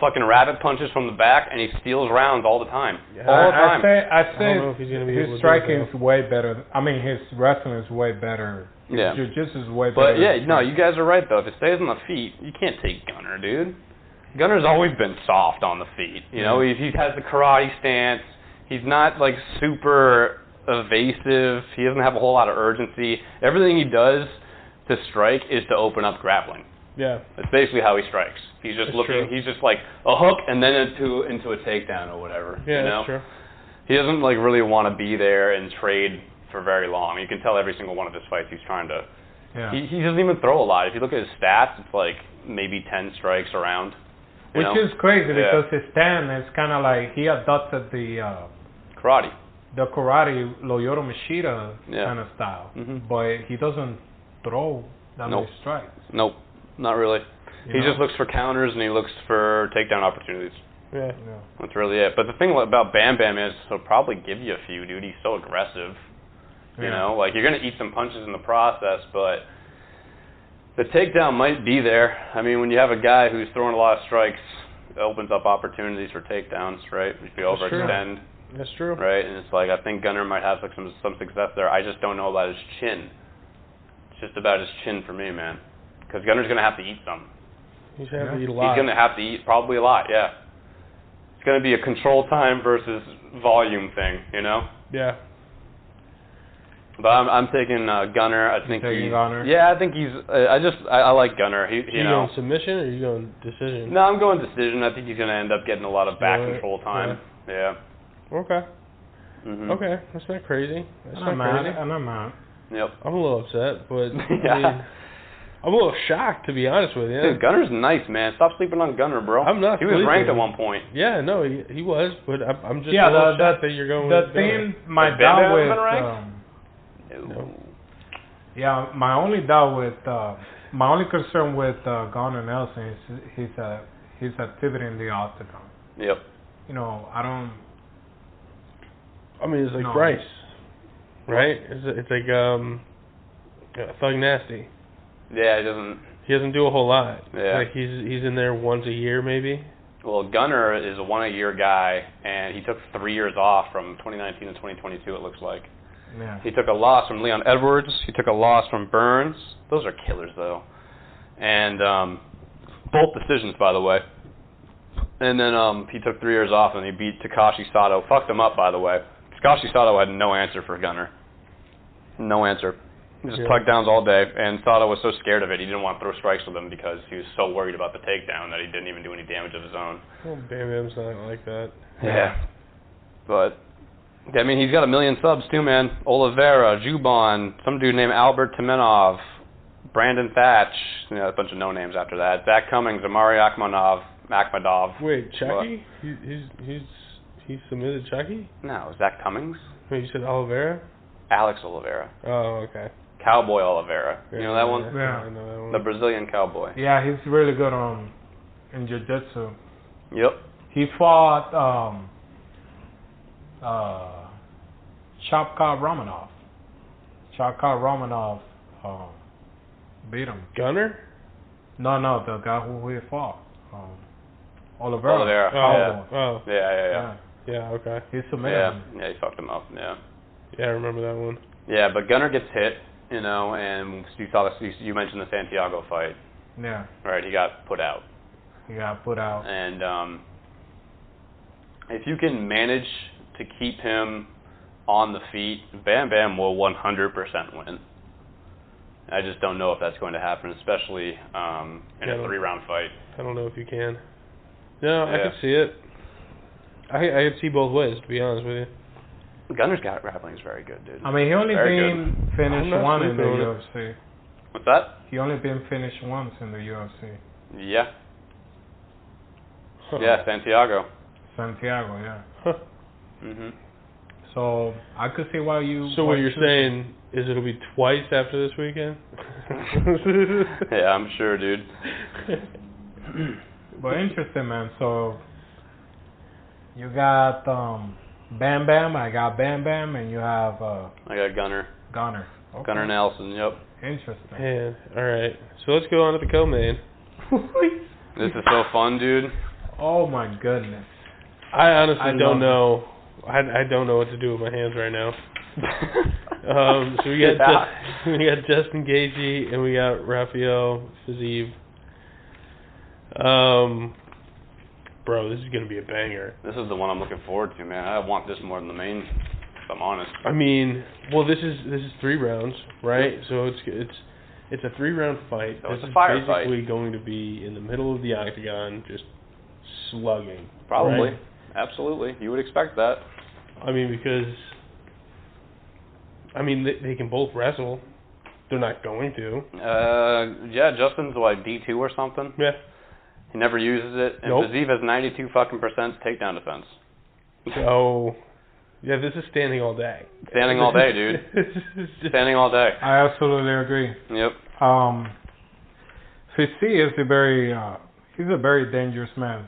fucking rabbit punches from the back, and he steals rounds all the time. Yeah. All the time. I say his striking is way better. I mean, his wrestling is way better. His jiu-jitsu is way better. But no, you guys are right though. If it stays on the feet, you can't take Gunner, dude. Gunner's always been soft on the feet. He has the karate stance. He's not like super evasive. He doesn't have a whole lot of urgency. Everything he does to strike is to open up grappling. Yeah. That's basically how he strikes. He's just he's just like a hook and then into a takedown or whatever. Yeah, that's true. He doesn't like really want to be there and trade for very long. You can tell every single one of his fights he's trying to Yeah. He doesn't even throw a lot. If you look at his stats, it's like maybe 10 strikes around. Which is crazy because his stand is kind of like he adopted the karate. The karate Loyola Machida kind of style. Mm-hmm. But he doesn't throw that many strikes. Nope, not really. He just looks for counters and he looks for takedown opportunities. Yeah. That's really it. But the thing about Bam Bam is he'll probably give you a few, dude. He's so aggressive. You know, like you're going to eat some punches in the process, but the takedown might be there. I mean, when you have a guy who's throwing a lot of strikes, it opens up opportunities for takedowns, right? If you overextend. That's true. Right? And it's like, I think Gunnar might have like some success there. I just don't know about his chin. It's just about his chin for me, man. Because Gunnar's going to have to eat some. He's going to have to eat a lot. He's going to have to eat probably a lot, yeah. It's going to be a control time versus volume thing, you know? Yeah. But I'm taking Gunnar. I think he's Gunnar? Yeah, I think he's. I like Gunnar. You know. Going submission or are you going decision? No, I'm going decision. I think he's going to end up getting a lot of back control time. Yeah. Okay. Mm-hmm. Okay, that's not crazy. I'm not. Yep. I'm a little upset, but I mean, I'm a little shocked to be honest with you. Dude, Gunnar's nice, man. Stop sleeping on Gunnar, bro. I'm not. He was ranked at one point. Yeah, no, he was, but I'm just a little shocked that you're going. The thing, my doubt with. No. Yeah, my only concern with Gunnar Nelson is his activity in the octagon. Yep. You know, I mean, it's like Bryce, right? It's like Thug Nasty. Yeah, he doesn't do a whole lot. Yeah. Like he's in there once a year maybe. Well, Gunnar is a one-a-year guy, and he took 3 years off from 2019 to 2022. It looks like. Yeah. He took a loss from Leon Edwards. He took a loss from Burns. Those are killers, though. And both decisions, by the way. And then he took 3 years off, and he beat Takashi Sato. Fucked him up, by the way. Takashi Sato had no answer for Gunnar. No answer. Just tugged downs all day, and Sato was so scared of it, he didn't want to throw strikes with him because he was so worried about the takedown that he didn't even do any damage of his own. Well, Bam Bam's not like that. Yeah. But... I mean, he's got 1 million subs too, man. Oliveira, Zubon, some dude named Albert Timenov, Brandon Thatch, a bunch of no names after that. Zach Cummings, Amari Akhmadov. Wait, Chucky? He submitted Chucky? No, Zach Cummings. Wait, you said Oliveira? Alex Oliveira. Oh, okay. Cowboy Oliveira. Yeah, you know that one? Yeah. I know that one. The Brazilian cowboy. Yeah, he's really good in jiu-jitsu. Yep. He fought Chapka Romanov. Chapka Romanov beat him. Gunnar? No, the guy who he fought. Oliveira. Oh. Yeah. Yeah, okay. He submitted him. Yeah, he fucked him up, yeah. Yeah, I remember that one. Yeah, but Gunnar gets hit, and you saw this, you mentioned the Santiago fight. Yeah. Right, he got put out. And if you can manage to keep him on the feet, Bam Bam will 100% win. I just don't know if that's going to happen, especially in a 3-round fight. I don't know if you can. No, I can see it. I can see both ways, to be honest with you. Gunnar's grappling is very good, dude. I mean, he only been finished one in the UFC. What's that? He only been finished once in the UFC. Yeah. Huh. Yeah, Santiago, yeah. Huh. Mhm. So I could see why you. So what you're saying is it'll be twice after this weekend? Yeah, I'm sure, dude. But interesting, man. So you got Bam Bam. I got Bam Bam, and you have. I got Gunnar. Okay. Gunnar Nelson. Yep. Interesting. Yeah. All right. So let's go on to the co-main. This is so fun, dude. Oh my goodness. I honestly don't know. I don't know what to do with my hands right now. So we got Justin Gaethje and we got Rafael Fiziev. Bro, this is gonna be a banger. This is the one I'm looking forward to, man. I want this more than the main, if I'm honest. I mean, well, this is 3 rounds, right? So it's a 3-round fight. So this it's a is fire basically fight. going to be in the middle of the octagon, just slugging. Probably. Right? Absolutely. You would expect that. I mean, because they can both wrestle. They're not going to. Yeah, Justin's D2 or something. Yeah. He never uses it. And Fiziev has 92% takedown defense. So, yeah, this is standing all day. Standing all day, dude. Standing all day. I absolutely agree. Yep. Fiziev is he's a very dangerous man.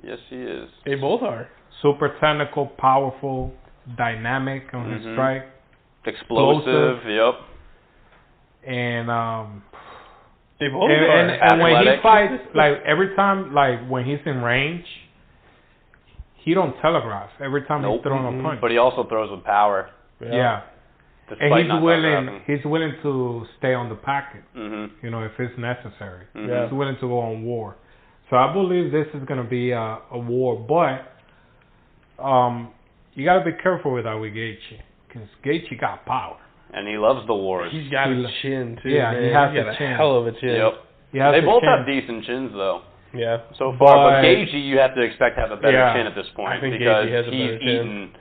Yes, he is. They both are. Super technical, powerful, dynamic on his strike. Explosive. Yep. And they both are. And when he fights, like every time, like when he's in range, he don't telegraph. Every time he's throwing a punch. But he also throws with power. Yeah. And he's willing to stay on the pocket. You know, if it's necessary. He's willing to go on war. So I believe this is going to be a war, but you got to be careful with that with Gaethje, because Gaethje got power. And he loves the wars. He's got a chin, too. Yeah, man. he has a chin. hell of a chin. Yep. They both have decent chins, though. Yeah. So far. But Gaethje, you have to expect to have a better chin at this point. I think because Gaethje has a better chin. Eaten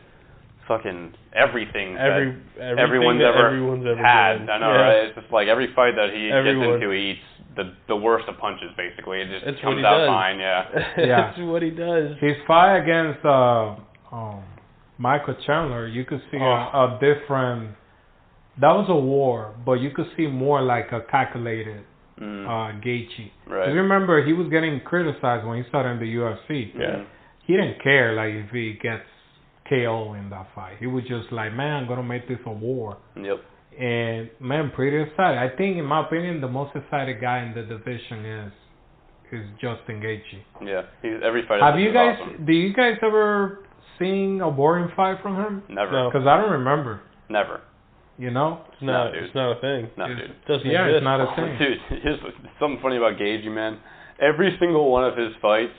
fucking everything everyone's ever had. Given. I know, right? It's just like every fight that he gets into, he eats the worst of punches, basically. It just comes out fine, yeah. That's what he does. His fight against Michael Chandler, you could see a different... That was a war, but you could see more like a calculated Gaethje. Right. Remember, he was getting criticized when he started in the UFC. Yeah. He didn't care like if he gets KO in that fight. He was just like, man, I'm going to make this a war. Yep. And, man, pretty excited. I think, in my opinion, the most excited guy in the division is Justin Gaethje. Yeah. Every fight do you guys ever seen a boring fight from him? Never. Because I don't remember. Never. You know? It's not a thing. No, dude. It's not a thing. Dude, here's something funny about Gaethje, man. Every single one of his fights,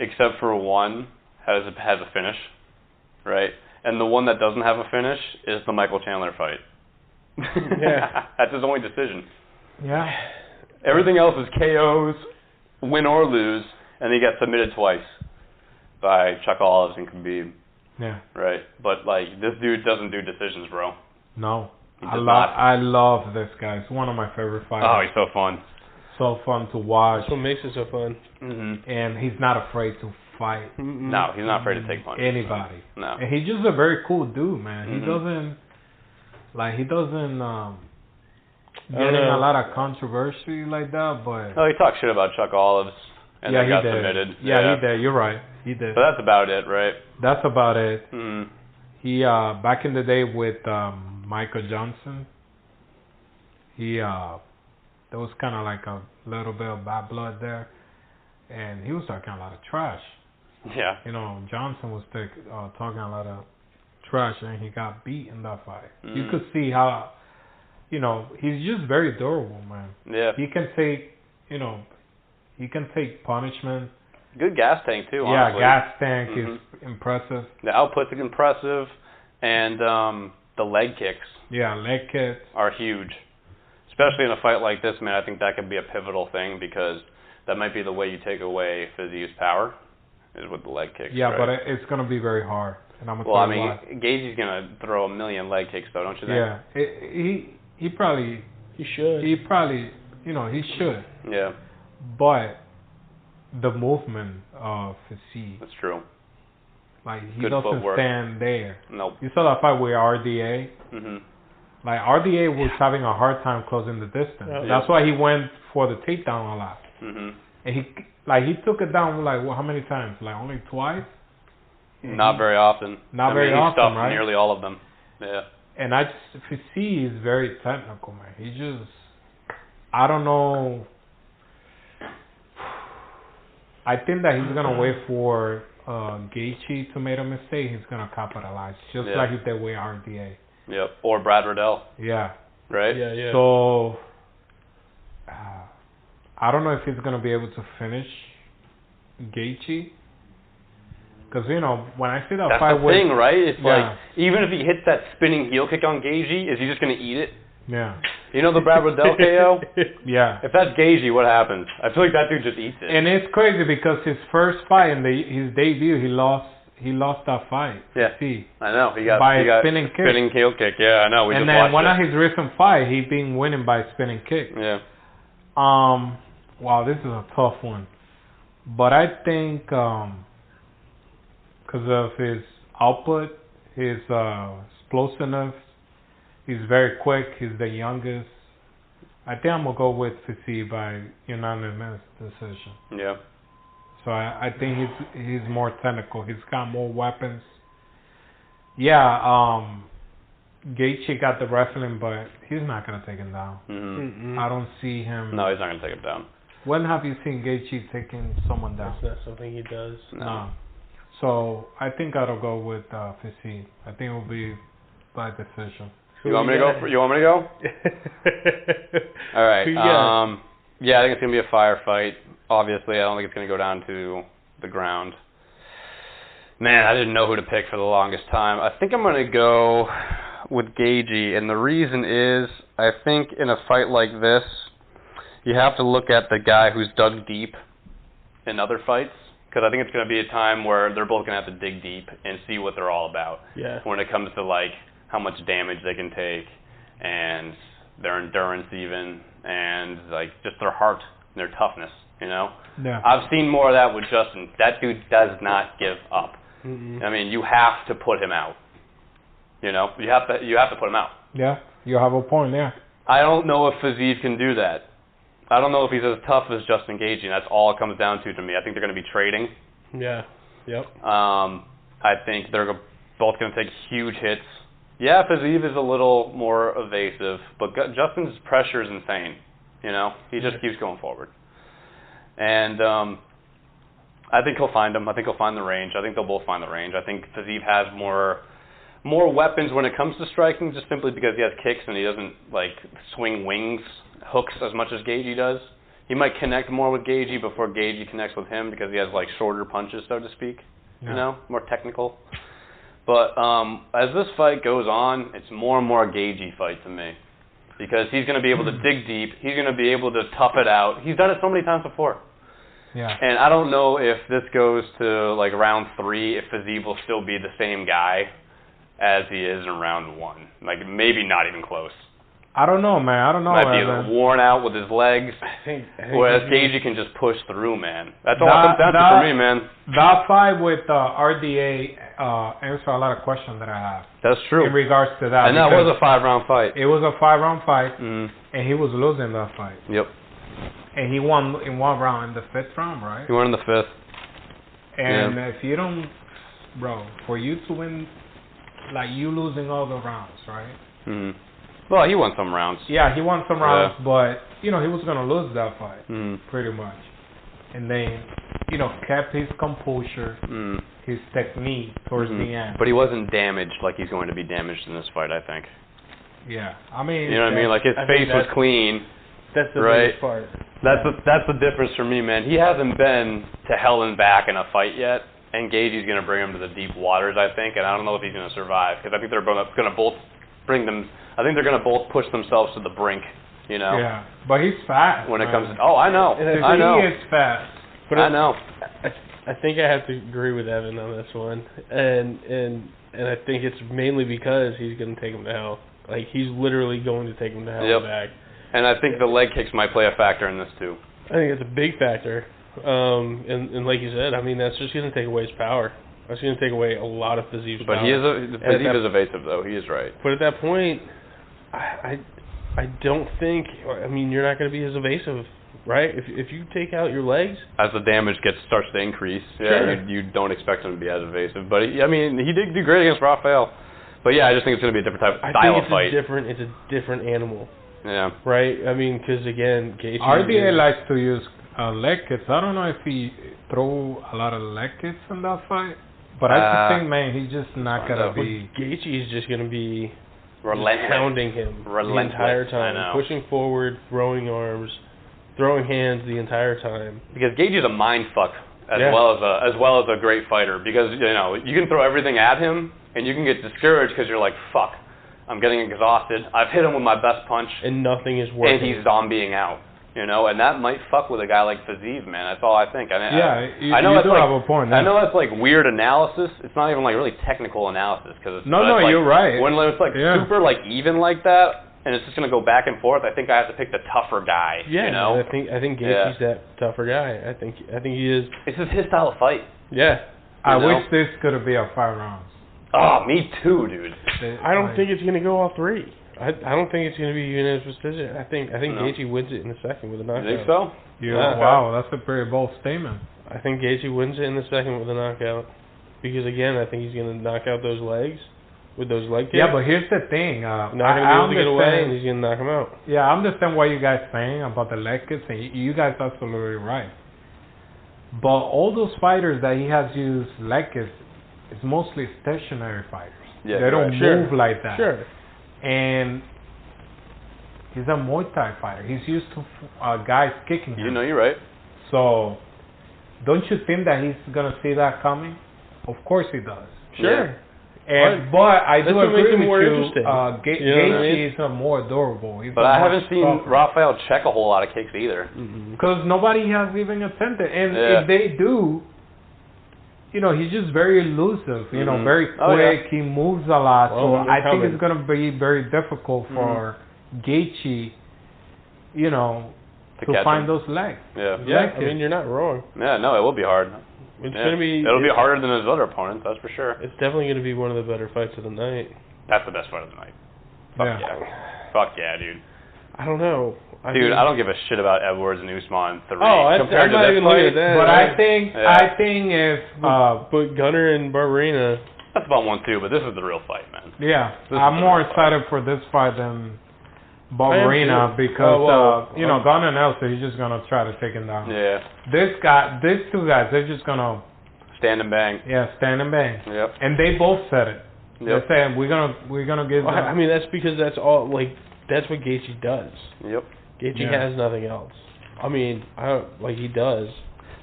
except for one, has a finish, right? And the one that doesn't have a finish is the Michael Chandler fight. Yeah. That's his only decision. Yeah. Everything else is KOs, win or lose, and he gets submitted twice by Chuck Olives and Khabib. Yeah. Right? But, like, this dude doesn't do decisions, bro. No. I love this guy. He's one of my favorite fighters. Oh, he's so fun. So fun to watch. That's what makes it so fun. And he's not afraid to fight. No, he's not afraid to take punches. Anybody. No. And he's just a very cool dude, man. He doesn't get in a lot of controversy like that, but... Oh, he talked shit about Chuck Olives and then got submitted. Yeah, he did. You're right. He did. But that's about it, right? That's about it. Mm. He, back in the day with Michael Johnson, there was kind of like a little bit of bad blood there, and he was talking a lot of trash. Yeah. You know, Johnson was talking a lot of trash, and he got beat in that fight. You could see how, you know, he's just very durable, man. Yeah. He can take punishment. Good gas tank, too, honestly. Yeah, gas tank is impressive. The output's impressive, and the leg kicks. Yeah, leg kicks are huge. Especially in a fight like this, man, I think that could be a pivotal thing because that might be the way you take away Fiziev's power, is with the leg kicks. Yeah, right? but it's going to be very hard. And I'm gonna tell you why. Gaethje's going to throw a million leg kicks, though, don't you think? Yeah, he probably... He should. He probably, he should. Yeah. But the movement of Fiziev... That's true. Like, he Good doesn't footwork. stand there. Nope. You saw that fight with RDA? Like, RDA was having a hard time closing the distance. That's why he went for the takedown a lot. And he took it down, like, how many times? Like, only twice? Not very often. Not very often, he stuffed right? nearly all of them. Yeah. And Fiziev is very technical, man. He just... I don't know... I think that he's going to wait for Gaethje to make a mistake. He's going to capitalize, just like he did with RDA. Yep, or Brad Riddell. Yeah. Right? Yeah. So, I don't know if he's going to be able to finish Gaethje. Because, when I see that That's fight the thing, right? It's like, even if he hits that spinning heel kick on Gaethje, is he just going to eat it? Yeah. You know the Brad Riddell KO? Yeah. If that's Gaethje, what happens? I feel like that dude just eats it. And it's crazy because his first fight in his debut, he lost he lost that fight. Yeah, See, I know. He got spinning kick. Spinning heel kick. Yeah, I know. We and just then watched one it. of his recent fight, he been winning by spinning kick. Yeah. Wow, this is a tough one. But I think because of his output, his explosiveness, he's very quick. He's the youngest. I think I'm gonna go with Fiziev by unanimous decision. Yeah. So I think he's more technical. He's got more weapons. Yeah, Gaethje got the wrestling, but he's not gonna take him down. Mm-hmm. I don't see him. No, he's not gonna take him down. When have you seen Gaethje taking someone down? That's not something he does. No. So I think I'll go with Fiziev. I think it will be by decision. You want me to go? You want me to go? All right. Yeah, I think it's gonna be a firefight. Obviously, I don't think it's gonna go down to the ground. Man, I didn't know who to pick for the longest time. I think I'm gonna go with Gaethje, and the reason is I think in a fight like this, you have to look at the guy who's dug deep in other fights, because I think it's going to be a time where they're both going to have to dig deep and see what they're all about. Yeah. When it comes to like how much damage they can take and their endurance even, and like just their heart and their toughness, you know? Yeah. I've seen more of that with Justin. That dude does not give up. Mm-hmm. I mean, you have to put him out. You know? You have to put him out. Yeah, you have a point there. I don't know if Fiziev can do that. I don't know if he's as tough as Justin Gaethje, and that's all it comes down to me. I think they're going to be trading. Yeah. Yep. I think they're both going to take huge hits. Yeah, Fiziev is a little more evasive, but Justin's pressure is insane. You know, he just keeps going forward. And I think he'll find him. I think he'll find the range. I think they'll both find the range. I think Fiziev has more weapons when it comes to striking, just simply because he has kicks and he doesn't like swing hooks as much as Gaethje does. He might connect more with Gaethje before Gaethje connects with him because he has like shorter punches, so to speak. Yeah. You know, more technical. But as this fight goes on, it's more and more a Gaethje fight to me, because he's going to be able to dig deep. He's going to be able to tough it out. He's done it so many times before. Yeah. And I don't know if this goes to like round 3, if Fiziev will still be the same guy as he is in round 1. Like maybe not even close. I don't know, man. I don't know. Might be worn out with his legs. I think whereas Gaethje can just push through, man. That's all it comes down to for me, man. That fight with RDA answered a lot of questions that I have. That's true. In regards to that. And that was a 5-round fight. It was a 5-round fight, and he was losing that fight. Yep. And he won in 1 round, in the 5th round, right? He won in the 5th. And if you don't, bro, for you to win, like you losing all the rounds, right? Mm-hmm. Well, he won some rounds. Yeah, he won some rounds, but, you know, he was going to lose that fight, pretty much. And then, you know, kept his composure, his technique towards the end. But he wasn't damaged like he's going to be damaged in this fight, I think. Yeah, I mean... You know what I mean? Like, his face was clean. That's the biggest part. That's the difference for me, man. He hasn't been to hell and back in a fight yet, and Gaethje's going to bring him to the deep waters, I think, and I don't know if he's going to survive, because I think they're going to both bring them... I think they're going to both push themselves to the brink, you know? Yeah, but he's fast. When it comes to... Oh, I know. I know. He is fast. But I know. I think I have to agree with Evan on this one, and I think it's mainly because he's going to take him to hell. Like, he's literally going to take him to hell and back. And I think the leg kicks might play a factor in this, too. I think it's a big factor. And like you said, I mean, that's just going to take away his power. That's going to take away a lot of Fiziev's power. But Fiziev is evasive, though. He is right. But at that point, I don't think... I mean, you're not going to be as evasive, right? If you take out your legs... As the damage starts to increase, you don't expect him to be as evasive. But, he did do great against Rafael. But, yeah, I just think it's going to be a different type of style of fight. It's a different animal. Yeah. Right? I mean, because, again, Gaethje... RDA likes to use leg kicks. I don't know if he threw a lot of leg kicks in that fight. But I just think, man, he's just not going to be... Gaethje is just going to be hounding him the entire time. Pushing forward, throwing arms, throwing hands the entire time. Because Gaethje's a mind fuck as well as a great fighter. Because, you can throw everything at him, and you can get discouraged because you're like, fuck, I'm getting exhausted. I've hit him with my best punch. And nothing is working. And he's zombieing out. You know, and that might fuck with a guy like Fiziev, man. That's all I think. I mean, yeah, I know you that's do like, have a point. Yeah. I know that's like weird analysis. It's not even like really technical analysis because it's No, like, you're right. When it's like super like even like that, and it's just gonna go back and forth. I think I have to pick the tougher guy. Yeah, you know? I think Gaethje's that tougher guy. I think he is. It's just his style of fight. Yeah. I wish this could have been a 5 rounds. Oh, me too, dude. I don't think it's gonna go all 3. I don't think it's gonna be unanimous decision. I think Gaethje wins it in the second with a knockout. You think so? Yeah. Wow, that's a pretty bold statement. I think Gaethje wins it in the second with a knockout because again, I think he's gonna knock out those legs with those leg kicks. Yeah, but here's the thing. Not gonna be able to get away, and he's gonna knock him out. Yeah, I understand what you guys saying about the leg kicks, and you guys are absolutely right. But all those fighters that he has used leg kicks, it's mostly stationary fighters. Yeah, they don't move like that. Sure. And he's a Muay Thai fighter. He's used to guys kicking him. You know, you're right. So, don't you think that he's gonna see that coming? Of course he does. Sure. But I do agree with you. Gaethje is more durable. But I haven't seen Rafael check a whole lot of kicks either. Because nobody has even attempted. And if they do, you know, he's just very elusive. You know, very quick. Oh, yeah. He moves a lot. Well, so I think it's going to be very difficult for Gaethje, you know, to find those legs. Yeah. Yeah. I mean, you're not wrong. Yeah. No, it will be hard. It's gonna be. It'll be harder than his other opponents, that's for sure. It's definitely gonna be one of the better fights of the night. That's the best fight of the night. Fuck yeah, dude. I don't know. I don't give a shit about Edwards and Usman 3. I'm not even looking at that. But I think if but Gunnar and Barbarena. That's about 1-2, but this is the real fight, man. Yeah, I'm more excited for this fight than Barbarena because you know, Gunnar Nelson, he's just gonna try to take him down. Yeah. These two guys, they're just gonna stand and bang. Yeah, stand and bang. Yep. And they both said it. Yep. They're saying we're gonna give. Well, I mean, that's because that's all that's what Gaethje does. Yep. Gaethje has nothing else. I mean, he does.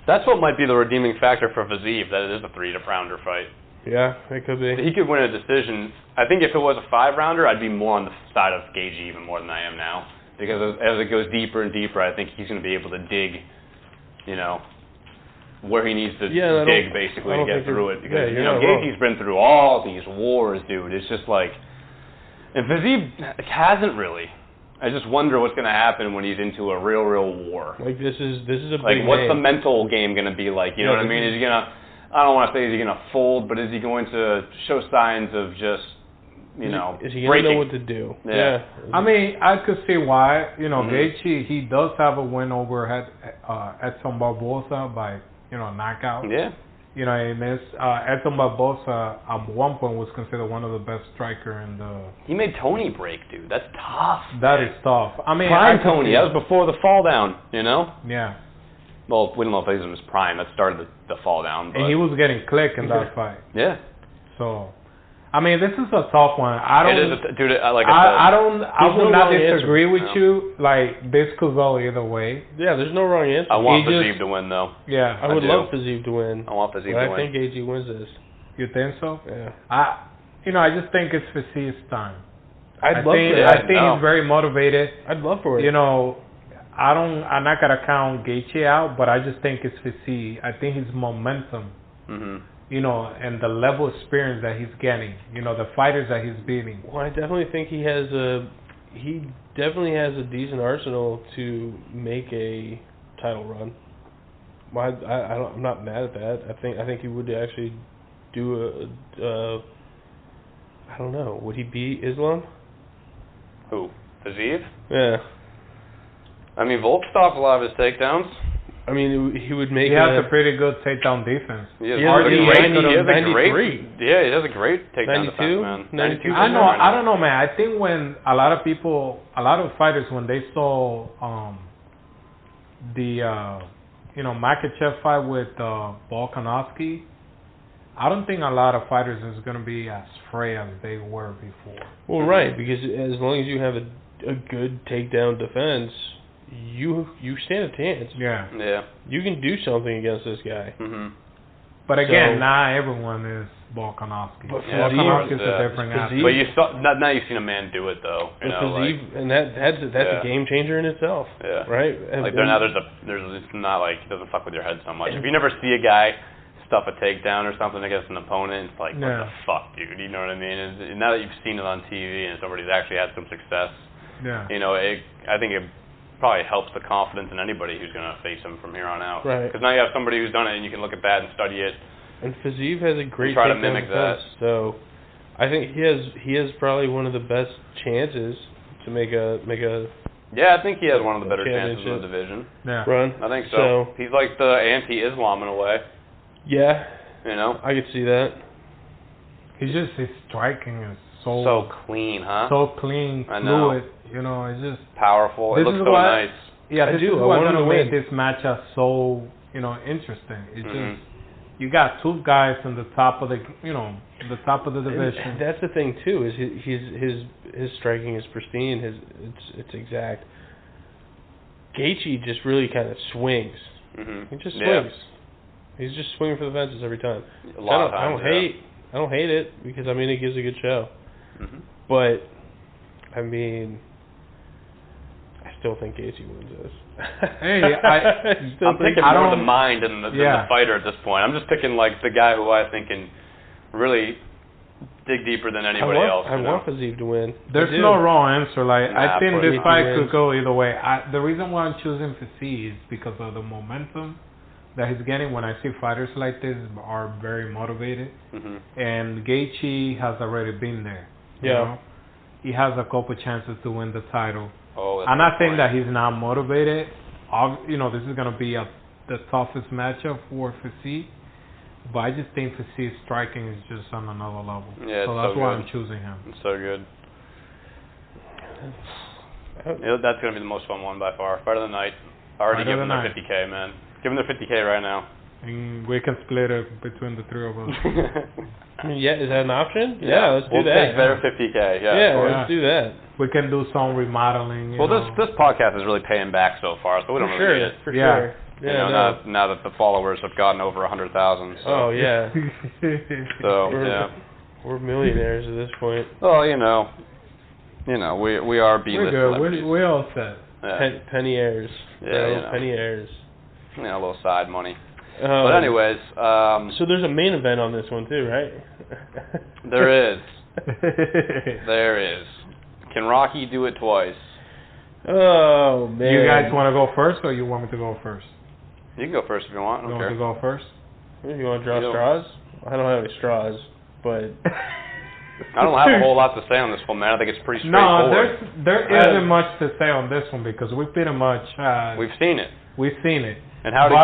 That's what might be the redeeming factor for Fiziev, that it is a 3-rounder fight. Yeah, it could be. He could win a decision. I think if it was a 5-rounder, I'd be more on the side of Gaethje even more than I am now. Because as it goes deeper and deeper, I think he's going to be able to dig, you know, where he needs to dig, basically, to get through it. Because, you know, Gaethje's been through all these wars, dude. It's just like... And Fiziev hasn't really. I just wonder what's going to happen when he's into a real war. Like, this is a big Like, what's the mental game going to be like? You know what I mean? Is he going to... I don't want to say is he going to fold, but is he going to show signs of just, you know, is he going to know what to do? Yeah. I mean, I could see why. You know, Gaethje, he does have a win over Edson Barboza by, you know, knockout. Yeah. You know, and Edson Barboza at one point was considered one of the best striker in the... He made Tony break, dude. That's tough. That is tough. I mean, Prime Tony. That was before the fall down, you know? Yeah. Well, we don't know if he was in his prime. That started the fall down. But. And he was getting click in that fight. Yeah. So, I mean, this is a tough one. I would not disagree with you. Like, this could go either way. Yeah, there's no wrong answer. I want Fiziev to win, though. Yeah. I would love Fiziev to win. I want Fiziev to win. I think Gaethje wins this. You think so? Yeah. I just think it's Fiziev's time. I think he's very motivated. I'd love for it. You know, I'm not gonna count Gaethje out, but I just think it's Fiziev. I think his momentum, you know, and the level of experience that he's getting, you know, the fighters that he's beating. Well, I definitely think he definitely has a decent arsenal to make a title run. Well, I'm not mad at that. I think he would actually do I don't know. Would he beat Islam? Who? Fiziev? Yeah. I mean, Volk stopped a lot of his takedowns. I mean, he would make. He has a pretty good takedown defense. He has a great takedown defense, man. 92. I don't know, man. I think when a lot of fighters, when they saw the Makachev fight with Volkanovski, I don't think a lot of fighters is going to be as frail as they were before. Well, right, because as long as you have a good takedown defense, you stand a chance. Yeah. You can do something against this guy. But again, not everyone is Volkanovski. But Volkanovski is a different athlete. But you saw now you've seen a man do it though. You know, Fiziev, and that's a game changer in itself. Yeah. Right. Like now there's it's not like it doesn't fuck with your head so much. If you never see a guy stuff a takedown or something against an opponent, it's like what the fuck, dude? You know what I mean? And now that you've seen it on TV and somebody's actually had some success, you know, I think it probably helps the confidence in anybody who's going to face him from here on out. Right. Because now you have somebody who's done it, and you can look at that and study it. And Fiziev has a great try to mimic that. So I think he has probably one of the best chances to make a. Yeah, I think he has one of the better chances in the division. Yeah. Run. I think so. He's like the anti-Islam in a way. Yeah. You know. I could see that. His striking is so clean, huh? So clean, fluid. You know, it's just powerful. It looks so nice. Yeah, this is what's going to make this matchup so, you know, interesting. It's just you got two guys in the top of the division. And that's the thing too, is his striking is pristine. It's exact. Gaethje just really kind of swings. He just swings. He's just swinging for the fences every time. I don't hate it because I mean it gives a good show. But I mean, I still think Gaethje wins this. Hey, I'm picking more the mind than the fighter at this point. I'm just picking like the guy who I think can really dig deeper than anybody else. I want Fiziev to win. There's no wrong answer. Like I think this fight could go either way. The reason why I'm choosing Fiziev is because of the momentum that he's getting. When I see fighters like this are very motivated, and Gaethje has already been there. You know? He has a couple chances to win the title. I'm not saying that he's not motivated. You know, this is going to be the toughest matchup for Fiziev. But I just think Fiziev's striking is just on another level. Yeah, so that's why I'm choosing him. It's so good. That's going to be the most fun one by far. Fight of the night. I already give them their 50K, man. Give them their 50K right now. And we can split it between the three of us. Yeah, is that an option? Yeah, let's do that. We'll take their 50K. Let's do that. We can do some remodeling. Well, this podcast is really paying back so far, so we don't really need it. For sure. Yeah, now that the followers have gotten over 100,000. So. Oh yeah. We're millionaires at this point. Well, you know, we are B-list celebrities. We're all set. Yeah. Penny heirs. Yeah, penny heirs. A little side money. But anyways, so there's a main event on this one too, right? There is. There is. Can Rocky do it twice? Oh man! You guys want to go first, or you want me to go first? You can go first if you want. You want to go first? You want to draw straws? I don't have any straws, but I don't have a whole lot to say on this one, man. I think it's pretty straightforward. No, there isn't much to say on this one because we pretty much we've seen it. We've seen it. And how did it go?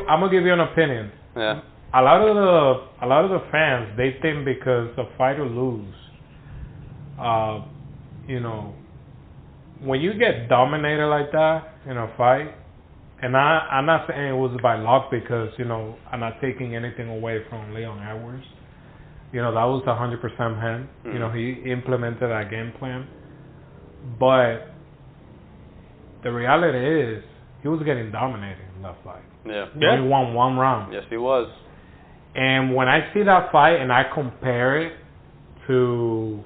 I'm gonna give you an opinion. Yeah. A lot of the fans, they think because a fighter lose, you know, when you get dominated like that in a fight, and I'm not saying it was by luck because, you know, I'm not taking anything away from Leon Edwards. You know, that was 100% him. You know, he implemented that game plan. But the reality is, he was getting dominated in that fight. Yeah. He only won one round. Yes, he was. And when I see that fight and I compare it to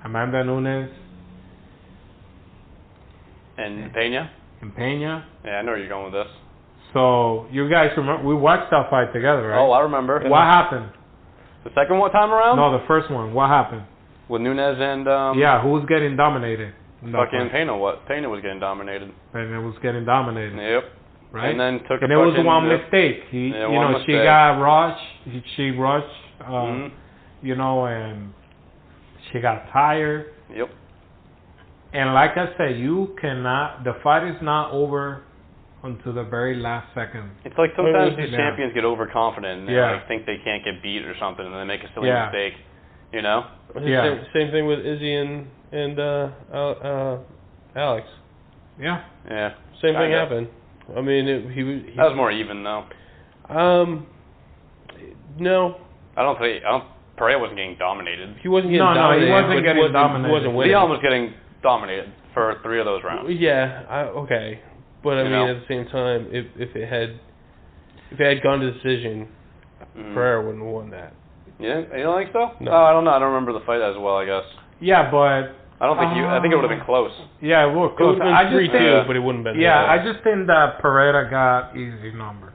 Amanda Nunes and Pena. Yeah, I know where you're going with this. So you guys remember we watched that fight together, right? Oh, I remember. What happened? The second time around? No, the first one. What happened? With Nunes and who was getting dominated? Fucking Pena. Pena was getting dominated. Pena was getting dominated. Yep. Right. And then took. And it was one mistake. She got rushed. She rushed. You know, and she got tired. Yep. And like I said, the fight is not over until the very last second. It's like sometimes these champions get overconfident and they like think they can't get beat or something, and they make a silly mistake. You know? Yeah. Same thing with Izzy and Alex. Yeah. Yeah. Same thing happened. I mean, that was more even though. No. Pereira wasn't getting dominated. He wasn't getting dominated. He wasn't getting dominated. He wasn't winning. Leon was getting dominated for 3 of those rounds. Yeah. Okay. But I mean, at the same time, if it had gone to decision, Pereira wouldn't have won that. Yeah, you don't think so? No. Oh, I don't know. I don't remember the fight as well, I guess. Yeah, but I don't think I think it would have been close. Yeah, it would It would have been 3-2, but it wouldn't have been. Yeah, I just think that Pereira got easy number.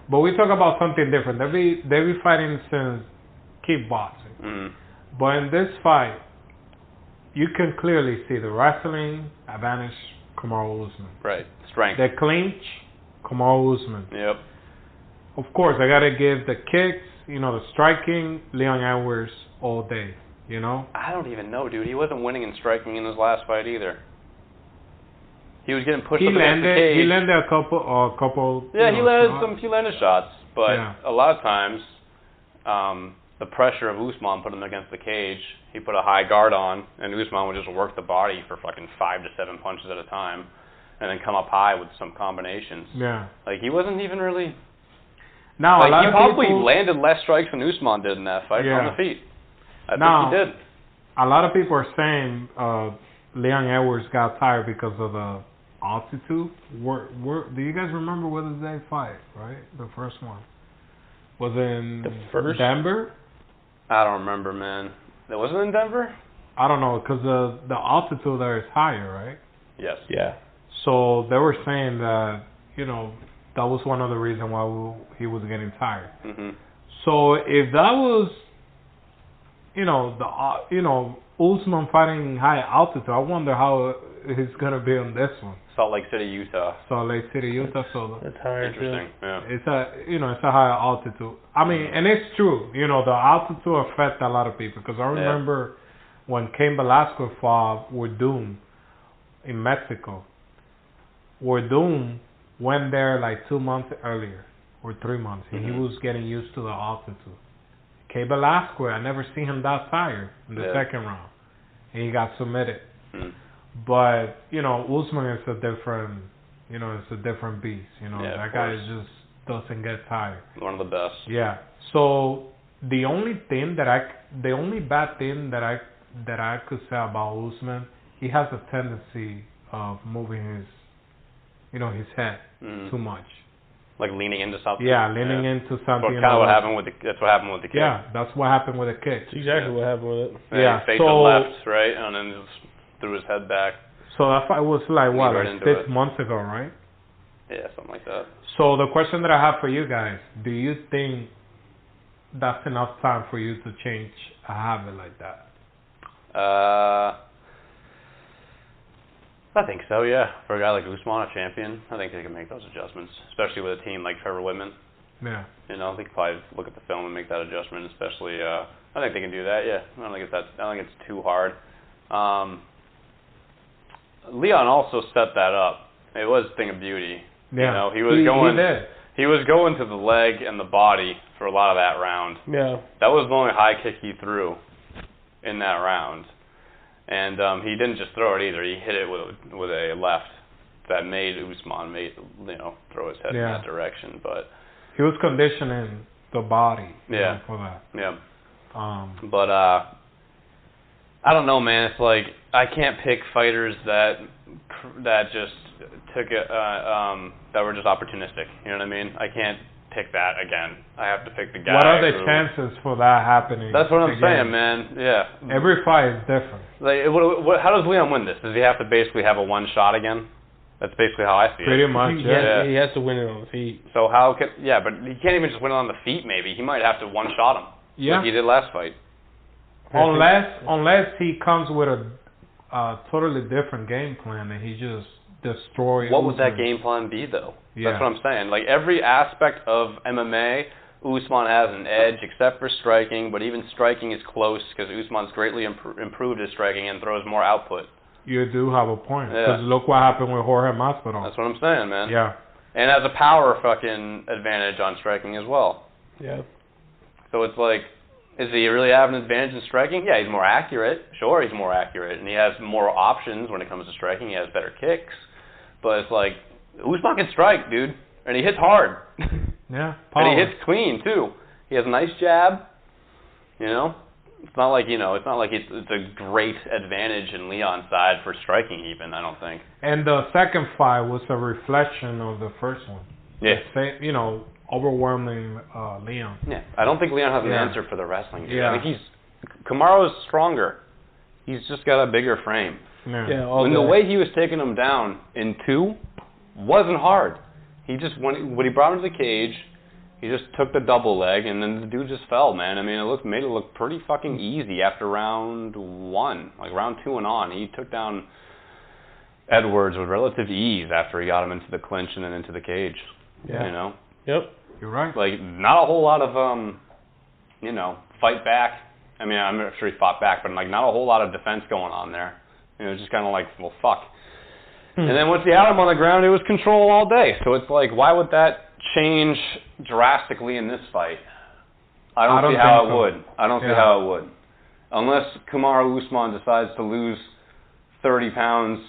But we talk about something different. They be fighting since kickboxing. But in this fight, you can clearly see the wrestling advantage, Kamaru Usman. Right. Strength. The clinch, Kamaru Usman. Yep. Of course, I gotta give the kicks, the striking, Leon Edwards all day. I don't even know, dude. He wasn't winning in striking in his last fight either. He was getting pushed up against the cage. He landed a couple. Yeah, he landed shots, but a lot of times, the pressure of Usman put him against the cage. He put a high guard on, and Usman would just work the body for fucking 5 to 7 punches at a time, and then come up high with some combinations. Yeah. Like he wasn't even really. Now like, he probably landed less strikes than Usman did in that fight on the feet. I think he did. A lot of people are saying Leon Edwards got tired because of the altitude. Do you guys remember what did they fight? Right, the first one was in Denver. I don't remember, man. It wasn't in Denver. I don't know because the altitude there is higher, right? Yes. Yeah. So they were saying that that was one of the reasons why he was getting tired. So if that was Usman fighting high altitude, I wonder how he's gonna be on this one. Salt Lake City, Utah. So that's higher. Interesting. Yeah. It's a higher altitude. I mean, and it's true. The altitude affects a lot of people because I remember when Cain Velasquez fought Werdum in Mexico. Werdum went there like 2 months earlier or 3 months, and he was getting used to the altitude. Cain Velasquez, I never seen him that tired in the second round, and he got submitted. But Usman is a different, it's a different beast. That guy just doesn't get tired. One of the best. Yeah. So the only bad thing that I could say about Usman, he has a tendency of moving his head too much. Like leaning into something. Yeah, leaning into something. That's what happened with the kick. Yeah, that's what happened with the kick. That's exactly what happened with it. Yeah, he faced the left, right, and then just threw his head back. So that fight was like 6 months ago, right? Yeah, something like that. So the question that I have for you guys: do you think that's enough time for you to change a habit like that? I think so, yeah. For a guy like Usman, a champion, I think they can make those adjustments, especially with a team like Trevor Whitman. Yeah. They could probably look at the film and make that adjustment, especially, I think they can do that, yeah. I don't think it's too hard. Leon also set that up. It was a thing of beauty. Yeah. He was going to the leg and the body for a lot of that round. Yeah. That was the only high kick he threw in that round. And he didn't just throw it either. He hit it with a left that made Usman throw his head in that direction. But he was conditioning the body for that. Yeah. But I don't know, man. It's like I can't pick fighters that just took it that were just opportunistic. You know what I mean? I can't pick that again. I have to pick the guy. What are the chances for that happening? That's what I'm saying, man. Yeah. Every fight is different. Like, how does Leon win this? Does he have to basically have a one shot again? That's basically how I see it. Pretty much, yeah. He has to win it on the feet. So but he can't even just win it on the feet, maybe. He might have to one shot him. Yeah. Like he did last fight. Unless he comes with a totally different game plan and he just destroys. What would that game plan be, though? Yeah. That's what I'm saying. Like, every aspect of MMA, Usman has an edge, except for striking, but even striking is close because Usman's greatly improved his striking and throws more output. You do have a point. Because look what happened with Jorge Masvidal. That's what I'm saying, man. Yeah. And has a power fucking advantage on striking as well. Yeah. So it's like, is he really having an advantage in striking? Yeah, he's more accurate. Sure, he's more accurate. And he has more options when it comes to striking. He has better kicks. But it's like, Usman can strike, dude. And he hits hard. Yeah, power. And he hits clean, too. He has a nice jab. It's not like, it's a great advantage in Leon's side for striking even, I don't think. And the second fight was a reflection of the first one. Yeah. overwhelming Leon. Yeah, I don't think Leon has an answer for the wrestling. Dude. Yeah. I think Kamaru's stronger. He's just got a bigger frame. Yeah, the way he was taking him down in 2 wasn't hard. He just when he brought him to the cage, he just took the double leg, and then the dude just fell, man. I mean, made it look pretty fucking easy after round 1, like round 2 and on. He took down Edwards with relative ease after he got him into the clinch and then into the cage. Yeah. You know. Yep. You're right. Like not a whole lot of fight back. I mean, I'm not sure he fought back, but like not a whole lot of defense going on there. Just kind of like, well, fuck. And then once he had him on the ground, it was control all day. So it's like, why would that change drastically in this fight? I don't see how it would. I don't see how it would. Unless Kamaru Usman decides to lose 30 pounds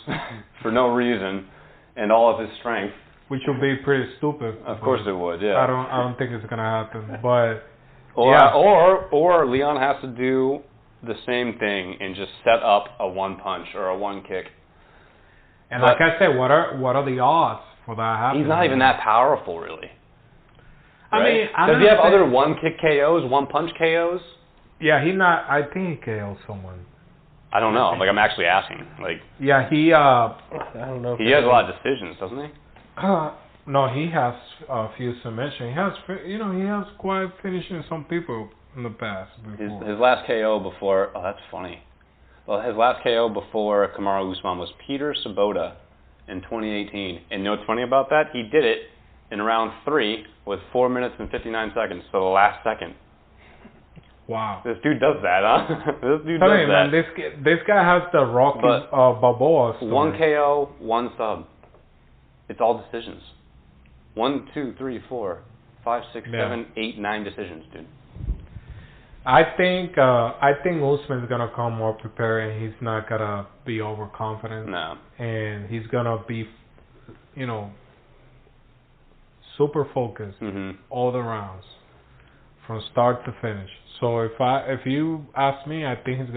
for no reason and all of his strength. Which would be pretty stupid. Of course it would, yeah. I don't think it's going to happen. But or Leon has to do the same thing and just set up a 1 punch or a 1 kick. And like I said, what are the odds for that happening? He's not even that powerful, really. I mean, does he have other 1 kick KOs, 1 punch KOs? Yeah, I think he KO'd someone. I don't know. Like I'm actually asking. Like yeah, he I don't know. He has a lot of decisions, doesn't he? No, he has a few submissions. He has quite finishing some people in the past. His last KO before. Oh, that's funny. Well, his last KO before Kamaru Usman was Peter Sabota in 2018. And you know what's funny about that? He did it in round 3 with 4 minutes and 59 seconds, so the last second. Wow. This dude does that, huh? This dude does that. Man, this guy has the Rocky Balboa story. 1 KO, 1 sub. It's all decisions. 1, 2, 3, 4, 5, 6, 7, 8, 9 decisions, dude. I think Usman's gonna come more prepared, and he's not gonna be overconfident. No. And he's gonna be, super focused all the rounds, from start to finish. So if you ask me, I think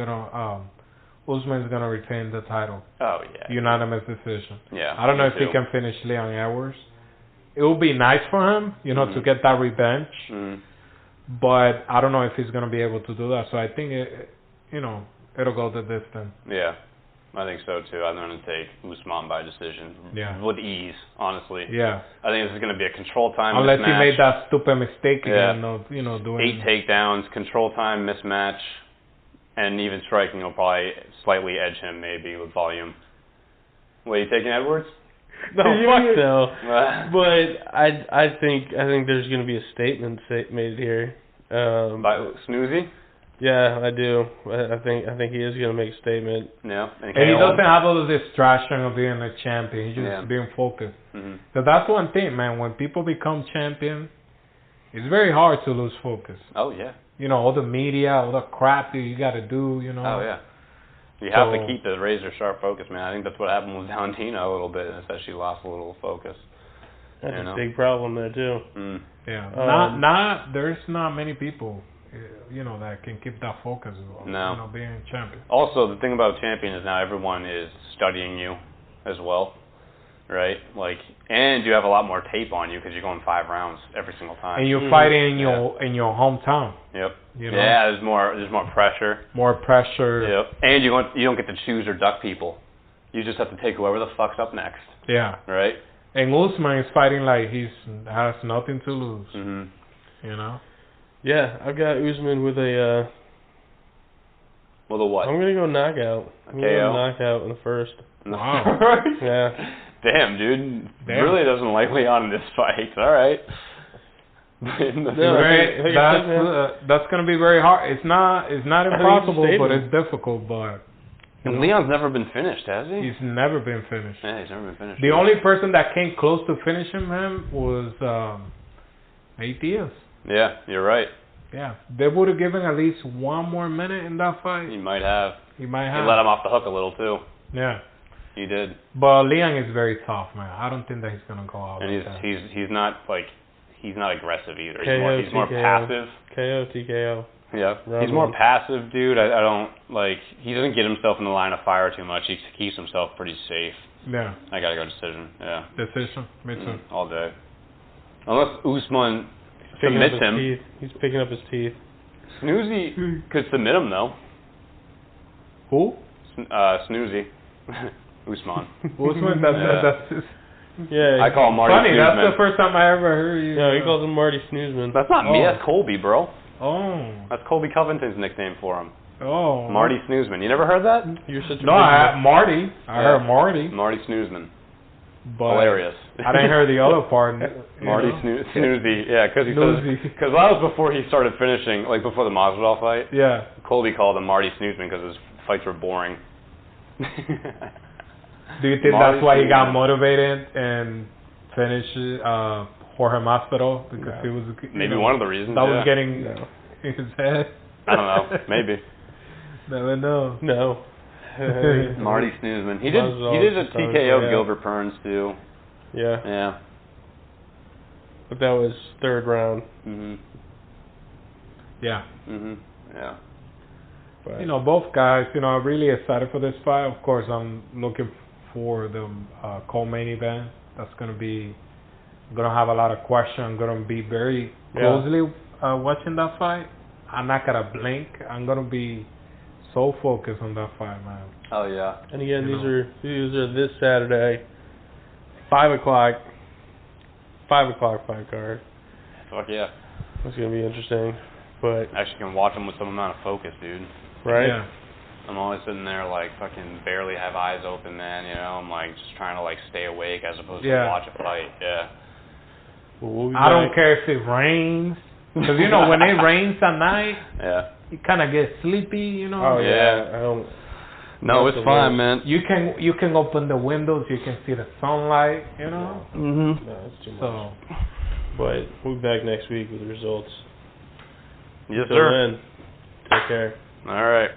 Usman's gonna retain the title. Oh yeah. Unanimous decision. Yeah. I don't know if he can finish Leon Edwards. It would be nice for him, to get that revenge. But I don't know if he's going to be able to do that. So I think it'll go the distance. Yeah, I think so too. I'm going to take Usman by decision with ease, honestly. Yeah. I think this is going to be a control time unless mismatch. He made that stupid mistake again of doing 8 takedowns, control time mismatch, and even striking will probably slightly edge him maybe with volume. What, are you taking Edwards? No, fuck no. But I think there's going to be a statement made here. By Snoozy? Yeah, I do. I think he is going to make a statement. Yeah. And he doesn't have all of this distraction of being a champion. He's just being focused. So that's one thing, man. When people become champion, it's very hard to lose focus. Oh, yeah. All the media, all the crap that you got to do, Oh, yeah. You have to keep the razor sharp focus, man. I think that's what happened with Valentina a little bit, is she lost a little focus. That's a big problem there too. Yeah. There's not many people, that can keep that focus. No. Being a champion. Also, the thing about champion is now everyone is studying you as well, right? And you have a lot more tape on you because you're going 5 rounds every single time. And you're fighting in your hometown. Yep. Yeah, there's more pressure. More pressure. Yep. And you don't get to choose or duck people. You just have to take whoever the fuck's up next. Yeah. Right. And Usman is fighting like he has nothing to lose. Yeah, I've got Usman with a. With a what? I'm gonna go knockout. I'm gonna go knockout in the first. Wow. Yeah. Damn, dude. Really doesn't like Leon in this fight. All right. That's gonna be very hard. It's not impossible, but it's difficult. But Leon's never been finished, has he? He's never been finished. Yeah, he's never been finished. The only person that came close to finishing him was Nate Diaz. Yeah, you're right. Yeah, they would have given at least 1 more minute in that fight. He might have. He let him off the hook a little too. Yeah. He did. But Leon is very tough, man. I don't think that he's gonna go out. And he's not he's not aggressive either. KO, he's more passive. KO, TKO. Yeah. He's more passive, dude. I don't he doesn't get himself in the line of fire too much. He keeps himself pretty safe. Yeah. I gotta go decision. Yeah. Decision. Me too. All day. Unless Usman submits him. Teeth. He's picking up his teeth. Snoozy could submit him, though. Who? Snoozy. Usman. Usman, that's Yeah. I call him Marty funny. Snoozman. That's the first time I ever heard you. Yeah, he calls him Marty Snoozman. That's not me, that's Colby, bro. Oh. That's Colby Covington's nickname for him. Oh. Marty Snoozman. You never heard that? You're such a Marty. I heard Marty. Marty Snoozman. But hilarious. I didn't hear the other part. Marty Snoozy. Yeah, because that was before he started finishing, like before the Masvidal fight. Yeah. Colby called him Marty Snoozman because his fights were boring. Do you think that's why he got motivated and finished Jorge Masvidal? Because he was maybe one of the reasons. That was getting in his head. I don't know. Maybe. Never know. No. Marty Snoozman. He did a TKO Gilbert Burns too. Yeah. Yeah. But that was third round. Yeah. Yeah. But, both guys, I'm really excited for this fight. Of course, I'm looking for the co-main event. That's going to have a lot of questions. I'm going to be very closely watching that fight. I'm not going to blink. I'm going to be so focused on that fight, man. Oh, yeah. And again, these are this Saturday, 5 o'clock. 5 o'clock fight card. Fuck yeah. It's going to be interesting. But actually can watch them with some amount of focus, dude. Right? Yeah. I'm always sitting there like fucking barely have eyes open, man. I'm like just trying to like stay awake as opposed to watch a fight. Yeah. Well, we'll I don't care if it rains, because when it rains at night, you kind of get sleepy. Oh yeah. I don't. No, it's fine, man. You can open the windows. You can see the sunlight. No, it's too much. So, but we'll be back next week with the results. Yes, Until sir. then, take care. All right.